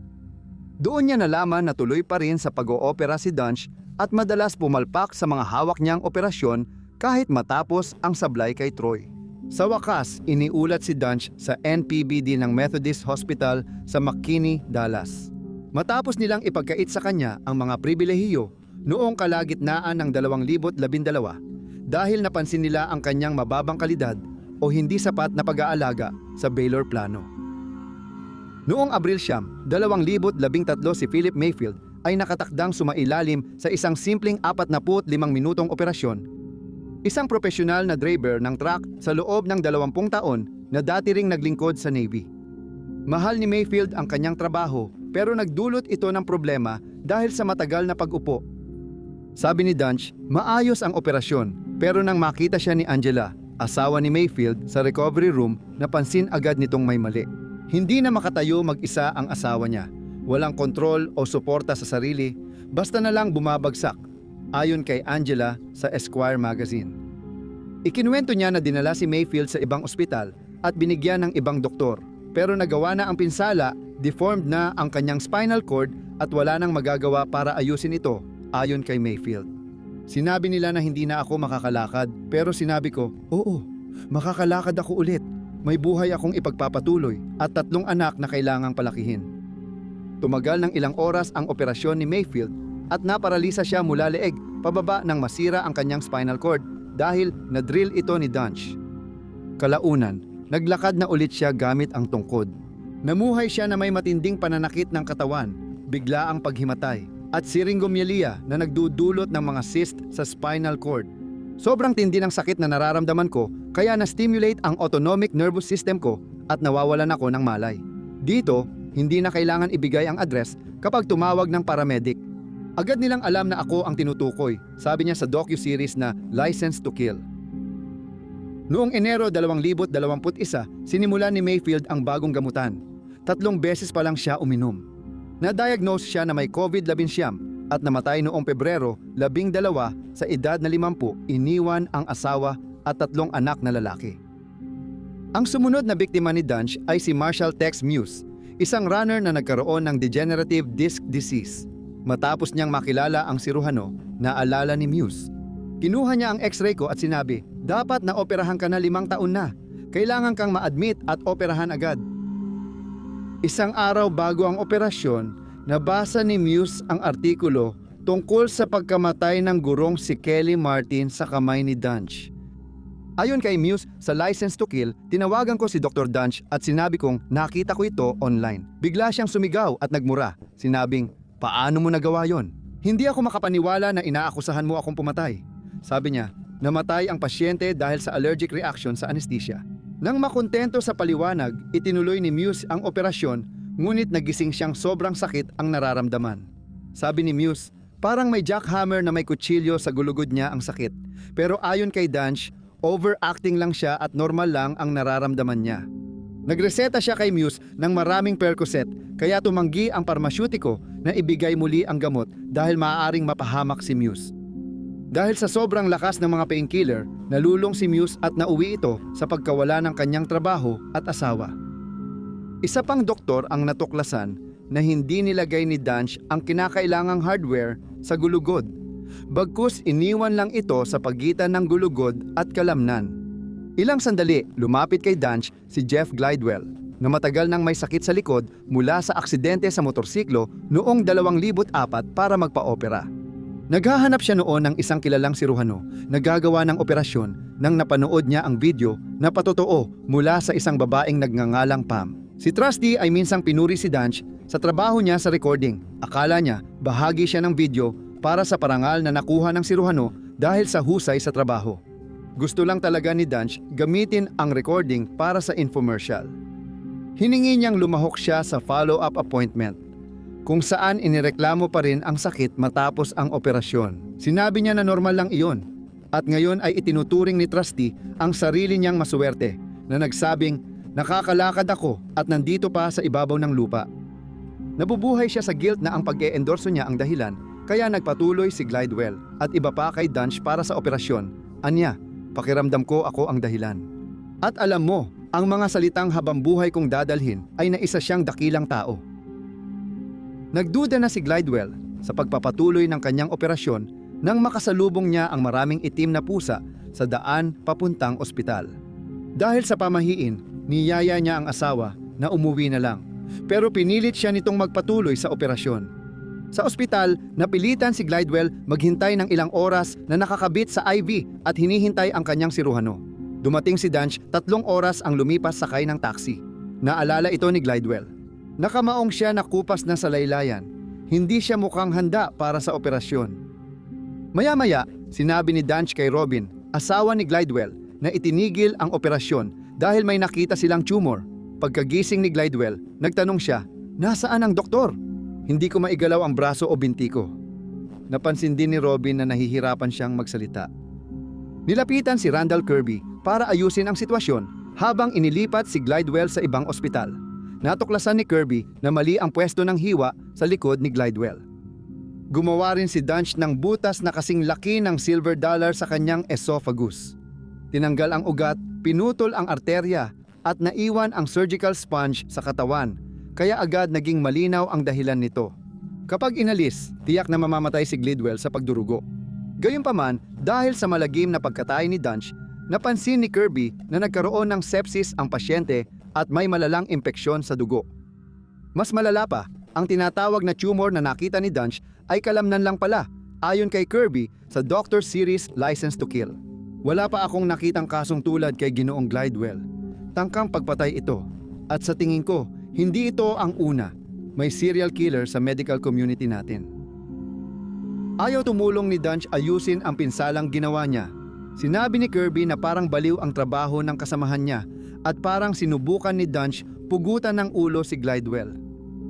Doon niya nalaman na tuloy pa rin sa pag-oopera si Dunch at madalas pumalpak sa mga hawak niyang operasyon kahit matapos ang sablay kay Troy. Sa wakas, iniulat si Dunch sa NPBD ng Methodist Hospital sa McKinney, Dallas. Matapos nilang ipagkait sa kanya ang mga pribilehiyo noong kalagitnaan ng 2012 dahil napansin nila ang kanyang mababang kalidad o hindi sapat na pag-aalaga sa Baylor plano. Noong Abril 2013 si Philip Mayfield ay nakatakdang sumailalim sa isang simpleng 45 minutong operasyon. Isang profesional na driver ng truck sa loob ng 20 taon na dati ring naglingkod sa Navy. Mahal ni Mayfield ang kanyang trabaho pero nagdulot ito ng problema dahil sa matagal na pag-upo. Sabi ni Dunch, maayos ang operasyon pero nang makita siya ni Angela, asawa ni Mayfield, sa recovery room, napansin agad nitong may mali. Hindi na makatayo mag-isa ang asawa niya. Walang kontrol o suporta sa sarili, basta na lang bumabagsak. Ayon kay Angela sa Esquire magazine. Ikinuwento niya na dinala si Mayfield sa ibang ospital at binigyan ng ibang doktor, pero nagawa na ang pinsala, deformed na ang kanyang spinal cord at wala nang magagawa para ayusin ito, ayon kay Mayfield. Sinabi nila na hindi na ako makakalakad, pero sinabi ko, oo, makakalakad ako ulit. May buhay akong ipagpapatuloy at 3 anak na kailangang palakihin. Tumagal ng ilang oras ang operasyon ni Mayfield at naparalisa siya mula leeg pababa nang masira ang kanyang spinal cord dahil na-drill ito ni Dunch. Kalaunan, naglakad na ulit siya gamit ang tungkod. Namuhay siya na may matinding pananakit ng katawan, bigla ang paghimatay, at syringomyelia na nagdudulot ng mga cyst sa spinal cord. Sobrang tindi ng sakit na nararamdaman ko kaya na-stimulate ang autonomic nervous system ko at nawawalan ako ng malay. Dito, hindi na kailangan ibigay ang address kapag tumawag ng paramedic. Agad nilang alam na ako ang tinutukoy, sabi niya sa docu-series na License to Kill. Noong Enero 2021, sinimulan ni Mayfield ang bagong gamutan. 3 beses pa lang siya uminom. Na-diagnose siya na may COVID-19 at namatay noong Pebrero 12 sa edad na 50, iniwan ang asawa at 3 anak na lalaki. Ang sumunod na biktima ni Dunch ay si Marshall Tex Muse, isang runner na nagkaroon ng degenerative disc disease. Matapos niyang makilala ang siruhano, naalala ni Muse. Kinuha niya ang x-ray ko at sinabi, dapat na operahan ka na 5 taon na. Kailangan kang ma-admit at operahan agad. Isang araw bago ang operasyon, nabasa ni Muse ang artikulo tungkol sa pagkamatay ng gurong si Kelly Martin sa kamay ni Dunch. Ayon kay Muse sa License to Kill, tinawagan ko si Dr. Dunch at sinabi kong nakita ko ito online. Bigla siyang sumigaw at nagmura. Sinabing, paano mo nagawa yon? Hindi ako makapaniwala na inaakusahan mo akong pumatay. Sabi niya, namatay ang pasyente dahil sa allergic reaction sa anesthesia. Nang makontento sa paliwanag, itinuloy ni Muse ang operasyon, ngunit nagising siyang sobrang sakit ang nararamdaman. Sabi ni Muse, parang may jackhammer na may kutsilyo sa gulugod niya ang sakit. Pero ayon kay Dunch, overacting lang siya at normal lang ang nararamdaman niya. Nagreseta siya kay Muse ng maraming Percocet, kaya tumanggi ang parmasyutiko na ibigay muli ang gamot dahil maaaring mapahamak si Muse. Dahil sa sobrang lakas ng mga painkiller, nalulong si Muse at nauwi ito sa pagkawala ng kanyang trabaho at asawa. Isa pang doktor ang natuklasan na hindi nilagay ni Dunch ang kinakailangang hardware sa gulugod. Bagkus iniwan lang ito sa pagitan ng gulugod at kalamnan. Ilang sandali, lumapit kay Dunch si Jeff Glidewell na matagal nang may sakit sa likod mula sa aksidente sa motorsiklo noong 2004 para magpa-opera. Naghahanap siya noon ng isang kilalang siruhano na gagawa ng operasyon nang napanood niya ang video na patotoo mula sa isang babaeng nagngangalang Pam. Si Trusty ay minsang pinuri si Danch sa trabaho niya sa recording. Akala niya bahagi siya ng video para sa parangal na nakuha ng siruhano dahil sa husay sa trabaho. Gusto lang talaga ni Danch gamitin ang recording para sa infomercial. Hiningi niyang lumahok siya sa follow-up appointment, kung saan inireklamo pa rin ang sakit matapos ang operasyon. Sinabi niya na normal lang iyon, at ngayon ay itinuturing ni Trusty ang sarili niyang maswerte na nagsabing, nakakalakad ako at nandito pa sa ibabaw ng lupa. Nabubuhay siya sa guilt na ang pag-e-endorso niya ang dahilan, kaya nagpatuloy si Glidewell at iba pa kay Danch para sa operasyon. Anya, pakiramdam ko ako ang dahilan. At alam mo, ang mga salitang habambuhay kong dadalhin ay naisa siyang dakilang tao. Nagduda na si Glidewell sa pagpapatuloy ng kanyang operasyon nang makasalubong niya ang maraming itim na pusa sa daan papuntang ospital. Dahil sa pamahiin, niyaya niya ang asawa na umuwi na lang, pero pinilit siya nitong magpatuloy sa operasyon. Sa ospital, napilitan si Glidewell maghintay ng ilang oras na nakakabit sa IV at hinihintay ang kanyang siruhano. Dumating si Danch, 3 oras ang lumipas sakay ng taxi. Naalala ito ni Glidewell. Nakamaong siya na kupas na sa laylayan. Hindi siya mukhang handa para sa operasyon. Maya-maya, sinabi ni Danch kay Robin, asawa ni Glidewell, na itinigil ang operasyon dahil may nakita silang tumor. Pagkagising ni Glidewell, nagtanong siya, nasaan ang doktor? Hindi ko maigalaw ang braso o binti ko. Napansin din ni Robin na nahihirapan siyang magsalita. Nilapitan si Randall Kirby para ayusin ang sitwasyon habang inilipat si Glidewell sa ibang ospital. Natuklasan ni Kirby na mali ang pwesto ng hiwa sa likod ni Glidewell. Gumawa rin si Danch ng butas na kasing laki ng silver dollar sa kanyang esophagus. Tinanggal ang ugat, pinutol ang arterya at naiwan ang surgical sponge sa katawan, kaya agad naging malinaw ang dahilan nito. Kapag inalis, tiyak na mamamatay si Glidewell sa pagdurugo. Gayunpaman, dahil sa malagim na pagkatay ni Danch, napansin ni Kirby na nagkaroon ng sepsis ang pasyente at may malalang impeksyon sa dugo. Mas malala pa, ang tinatawag na tumor na nakita ni Danch ay kalamnan lang pala, ayon kay Kirby sa Doctor Series License to Kill. Wala pa akong nakitang kasong tulad kay Ginoong Glidewell. Tangkang pagpatay ito. At sa tingin ko, hindi ito ang una. May serial killer sa medical community natin. Ayaw tumulong ni Danch ayusin ang pinsalang ginawa niya. Sinabi ni Kirby na parang baliw ang trabaho ng kasamahan niya at parang sinubukan ni Danch pugutan ng ulo si Glidewell.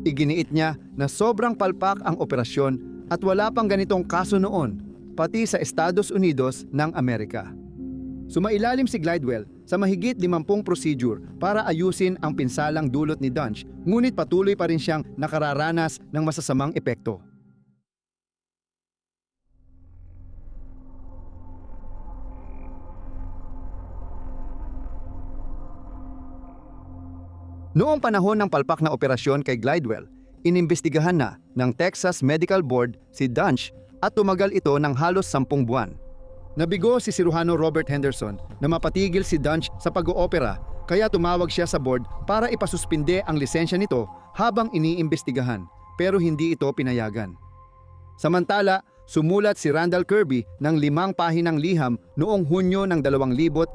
Iginiit niya na sobrang palpak ang operasyon at wala pang ganitong kaso noon, pati sa Estados Unidos ng Amerika. Sumailalim si Glidewell sa mahigit 50 procedure para ayusin ang pinsalang dulot ni Danch, ngunit patuloy pa rin siyang nakararanas ng masasamang epekto. Noong panahon ng palpak na operasyon kay Glidewell, inimbestigahan na ng Texas Medical Board si Danch at tumagal ito ng halos 10 buwan. Nabigo si siruhano Robert Henderson na mapatigil si Danch sa pag-oopera, kaya tumawag siya sa board para ipasuspinde ang lisensya nito habang iniimbestigahan, pero hindi ito pinayagan. Samantala, sumulat si Randall Kirby ng 5 pahinang liham noong Hunyo ng 2013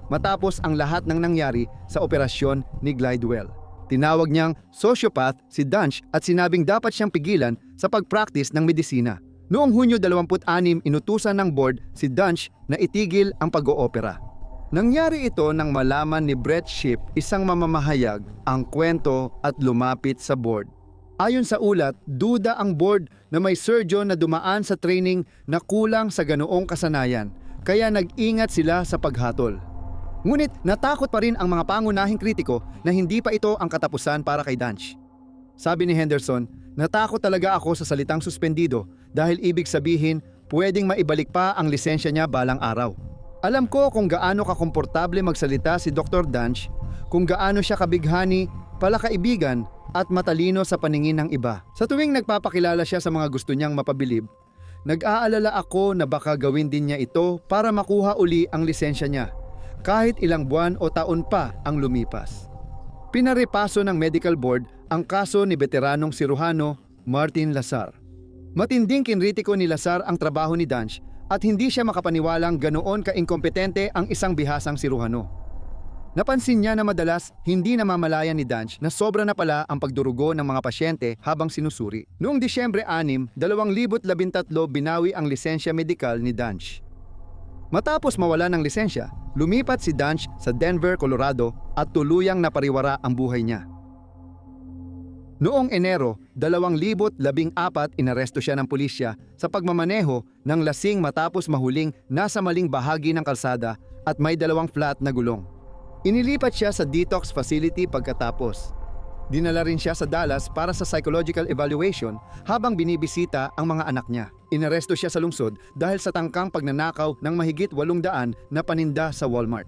matapos ang lahat ng nangyari sa operasyon ni Glidewell. Tinawag niyang sociopath si Danch at sinabing dapat siyang pigilan sa pag-practice ng medisina. Noong Hunyo 26, inutusan ng board si Danch na itigil ang pag-oopera. Nangyari ito nang malaman ni Brett Shipp, isang mamamahayag, ang kwento at lumapit sa board. Ayon sa ulat, duda ang board na may surgeon na dumaan sa training na kulang sa ganoong kasanayan, kaya nag-ingat sila sa paghatol. Ngunit natakot pa rin ang mga pangunahing kritiko na hindi pa ito ang katapusan para kay Danch. Sabi ni Henderson, natakot talaga ako sa salitang suspendido dahil ibig sabihin pwedeng maibalik pa ang lisensya niya balang araw. Alam ko kung gaano kakomportable magsalita si Dr. Danch, kung gaano siya kabighani, palakaibigan at matalino sa paningin ng iba. Sa tuwing nagpapakilala siya sa mga gusto niyang mapabilib, nag-aalala ako na baka gawin din niya ito para makuha uli ang lisensya niya, kahit ilang buwan o taon pa ang lumipas. Pinarepaso ng medical board ang kaso ni veteranong siruhano Martin Lazar. Matinding kinritiko ni Lazar ang trabaho ni Danch at hindi siya makapaniwalang ganoon ka-inkompetente ang isang bihasang siruhano. Napansin niya na madalas hindi namamalayan ni Danch na sobra na pala ang pagdurugo ng mga pasyente habang sinusuri. Noong Disyembre 6, 2013 binawi ang lisensya medikal ni Danch. Matapos mawala ng lisensya, lumipat si Danch sa Denver, Colorado at tuluyang napariwara ang buhay niya. Noong Enero 2014, inaresto siya ng pulisya sa pagmamaneho ng lasing matapos mahuling nasa maling bahagi ng kalsada at may 2 flat na gulong. Inilipat siya sa detox facility pagkatapos. Dinala rin siya sa Dallas para sa psychological evaluation habang binibisita ang mga anak niya. Inaresto siya sa lungsod dahil sa tangkang pagnanakaw ng mahigit 800 na paninda sa Walmart.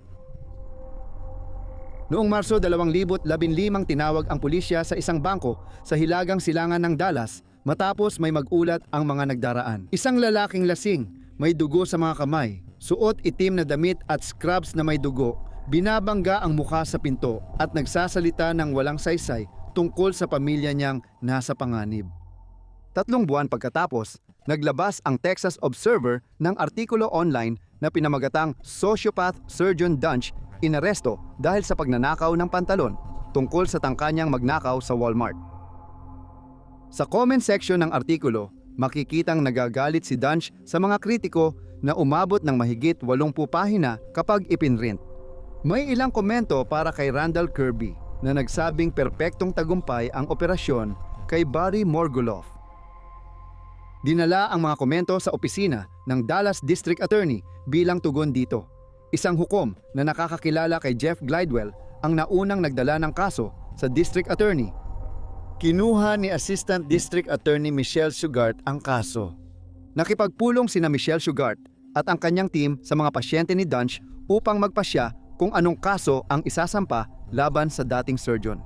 Noong Marso 2015, tinawag ang pulisya sa isang bangko sa Hilagang Silangan ng Dallas matapos may mag-ulat ang mga nagdaraan. Isang lalaking lasing, may dugo sa mga kamay, suot itim na damit at scrubs na may dugo, binabangga ang mukha sa pinto at nagsasalita ng walang saysay tungkol sa pamilya niyang nasa panganib. 3 buwan pagkatapos, naglabas ang Texas Observer ng artikulo online na pinamagatang Sociopath Surgeon Danch inaresto dahil sa pagnanakaw ng pantalon tungkol sa tangkanyang magnakaw sa Walmart. Sa comment section ng artikulo, makikitang nagagalit si Danch sa mga kritiko na umabot ng mahigit 80 pahina kapag ipinrint. May ilang komento para kay Randall Kirby na nagsabing perpektong tagumpay ang operasyon kay Barry Morguloff. Dinala ang mga komento sa opisina ng Dallas District Attorney bilang tugon dito. Isang hukom na nakakakilala kay Jeff Glidewell ang naunang nagdala ng kaso sa District Attorney. Kinuha ni Assistant District Attorney Michelle Sugart ang kaso. Nakipagpulong sina Michelle Sugart at ang kanyang team sa mga pasyente ni Danch upang magpasya kung anong kaso ang isasampa laban sa dating surgeon.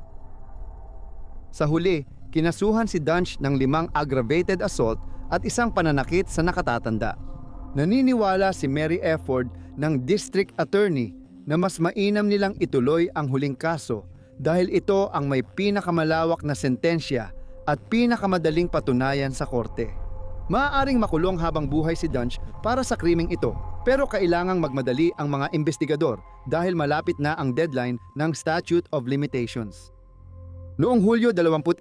Sa huli, kinasuhan si Danch ng 5 aggravated assault at isang pananakit sa nakatatanda. Naniniwala si Mary Efford ng District Attorney na mas mainam nilang ituloy ang huling kaso dahil ito ang may pinakamalawak na sentensya at pinakamadaling patunayan sa korte. Maaaring makulong habang buhay si Danch para sa krimeng ito, pero kailangang magmadali ang mga investigador dahil malapit na ang deadline ng Statute of Limitations. Noong Hulyo 21,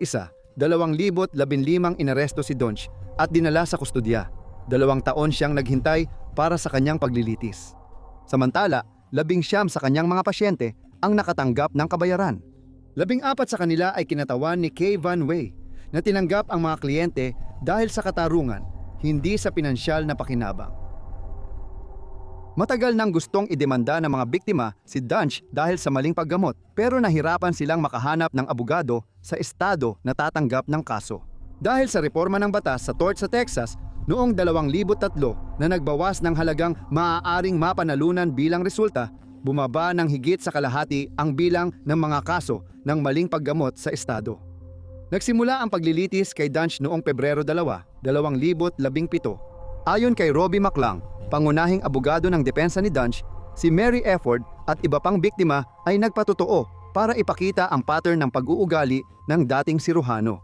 2015 inaresto si Danch at dinala sa kustodya. 2 taon siyang naghintay para sa kanyang paglilitis. Samantala, 19 sa kanyang mga pasyente ang nakatanggap ng kabayaran. 14 sa kanila ay kinatawan ni Kay Van Way na tinanggap ang mga kliyente dahil sa katarungan, hindi sa pinansyal na pakinabang. Matagal nang gustong idemanda ng mga biktima si Danch dahil sa maling paggamot, pero nahirapan silang makahanap ng abogado sa estado na tatanggap ng kaso. Dahil sa reforma ng batas sa tort sa Texas, noong 2003 na nagbawas ng halagang maaaring mapanalunan bilang resulta, bumaba ng higit sa kalahati ang bilang ng mga kaso ng maling paggamot sa estado. Nagsimula ang paglilitis kay Danch noong Pebrero 2, 2017. Ayon kay Robbie Maclang, pangunahing abogado ng depensa ni Danch, si Mary Efford at iba pang biktima ay nagpatotoo para ipakita ang pattern ng pag-uugali ng dating siruhano.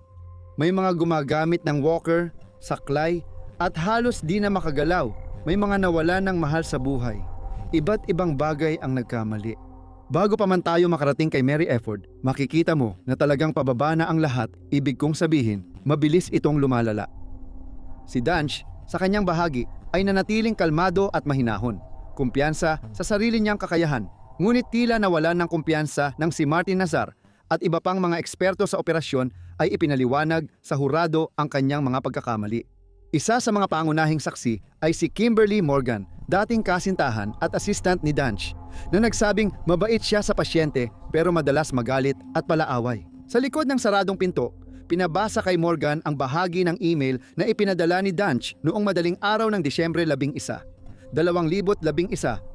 May mga gumagamit ng walker, saklay, at halos di na makagalaw. May mga nawala ng mahal sa buhay. Iba't ibang bagay ang nagkamali. Bago pa man tayo makarating kay Mary Efford, makikita mo na talagang pababa na ang lahat. Ibig kong sabihin, mabilis itong lumalala. Si Danch, sa kanyang bahagi, ay nanatiling kalmado at mahinahon. Kumpiyansa sa sarili niyang kakayahan. Ngunit tila nawalan ng kumpiyansa ng si Martin Nazar at iba pang mga eksperto sa operasyon ay ipinaliwanag sa hurado ang kanyang mga pagkakamali. Isa sa mga pangunahing saksi ay si Kimberly Morgan, dating kasintahan at assistant ni Danch, na nagsabing mabait siya sa pasyente pero madalas magalit at palaaway. Sa likod ng saradong pinto, pinabasa kay Morgan ang bahagi ng email na ipinadala ni Danch noong madaling araw ng Disyembre 11, 2011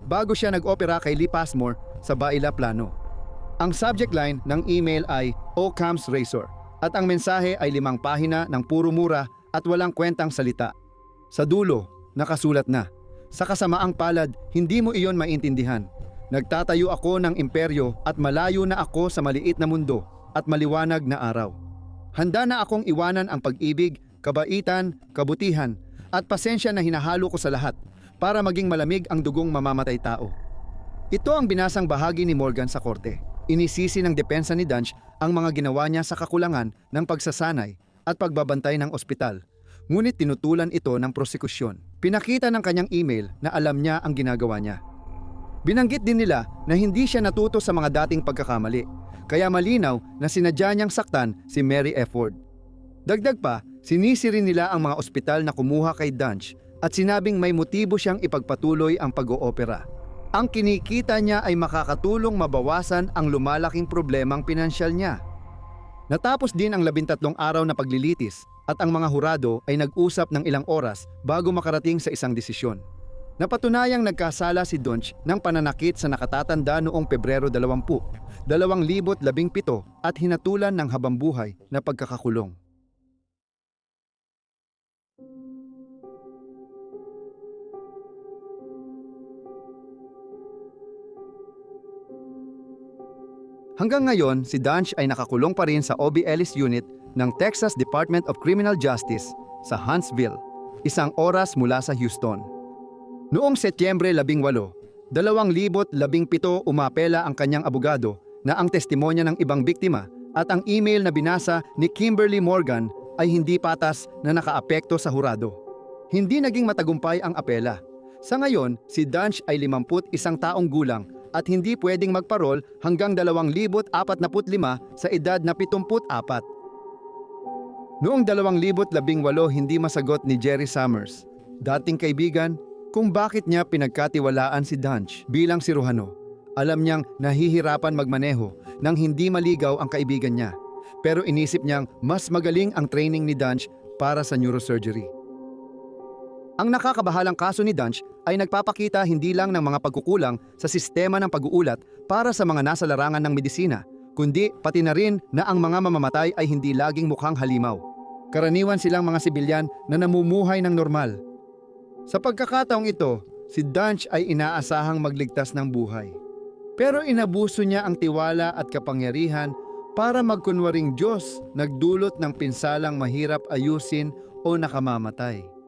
bago siya nag-opera kay Lee Passmore sa Baila Plano. Ang subject line ng email ay Occam's Razor at ang mensahe ay 5 pahina ng puro mura at walang kwentang salita. Sa dulo, nakasulat na, "Sa kasamaang palad, hindi mo iyon maintindihan. Nagtatayo ako ng imperyo at malayo na ako sa maliit na mundo at maliwanag na araw. Handa na akong iwanan ang pag-ibig kabaitan, kabutihan, at pasensya na hinahalo ko sa lahat para maging malamig ang dugong mamamatay tao. Ito ang binasang bahagi ni Morgan sa korte. Inisisi ng depensa ni Danch ang mga ginawa niya sa kakulangan ng pagsasanay at pagbabantay ng ospital. Ngunit tinutulan ito ng prosekusyon. Pinakita ng kanyang email na alam niya ang ginagawa niya. Binanggit din nila na hindi siya natuto sa mga dating pagkakamali, kaya malinaw na sinadya niyang saktan si Mary F. Ward. Dagdag pa, sinisi rin nila ang mga ospital na kumuha kay Danch at sinabing may motibo siyang ipagpatuloy ang pag-oopera. Ang kinikita niya ay makakatulong mabawasan ang lumalaking problemang pinansyal niya. Natapos din ang 13 araw na paglilitis at ang mga hurado ay nag-usap ng ilang oras bago makarating sa isang desisyon. Napatunayang nagkasala si Danch ng pananakit sa nakatatanda noong Pebrero 20, 2017 at hinatulan ng habambuhay na pagkakakulong. Hanggang ngayon, si Danch ay nakakulong pa rin sa OB Ellis Unit ng Texas Department of Criminal Justice sa Huntsville, 1 oras mula sa Houston. Noong Setyembre 18, 2017 umapela ang kanyang abogado na ang testimonya ng ibang biktima at ang email na binasa ni Kimberly Morgan ay hindi patas na nakaapekto sa hurado. Hindi naging matagumpay ang apela. Sa ngayon, si Danch ay 51 taong gulang at hindi pwedeng magparol hanggang 2045 sa edad na 74. Noong 2018 hindi masagot ni Jerry Summers, dating kaibigan, kung bakit niya pinagkatiwalaan si Danch bilang siruhano. Alam niyang nahihirapan magmaneho nang hindi maligaw ang kaibigan niya, pero inisip niyang mas magaling ang training ni Danch para sa neurosurgery. Ang nakakabahalang kaso ni Danch ay nagpapakita hindi lang ng mga pagkukulang sa sistema ng pag-uulat para sa mga nasa larangan ng medisina, kundi pati na rin na ang mga mamamatay ay hindi laging mukhang halimaw. Karaniwan silang mga sibilyan na namumuhay ng normal. Sa pagkakataong ito, si Danch ay inaasahang magligtas ng buhay. Pero inabuso niya ang tiwala at kapangyarihan para magkunwaring Diyos, nagdulot ng pinsalang mahirap ayusin o nakamamatay.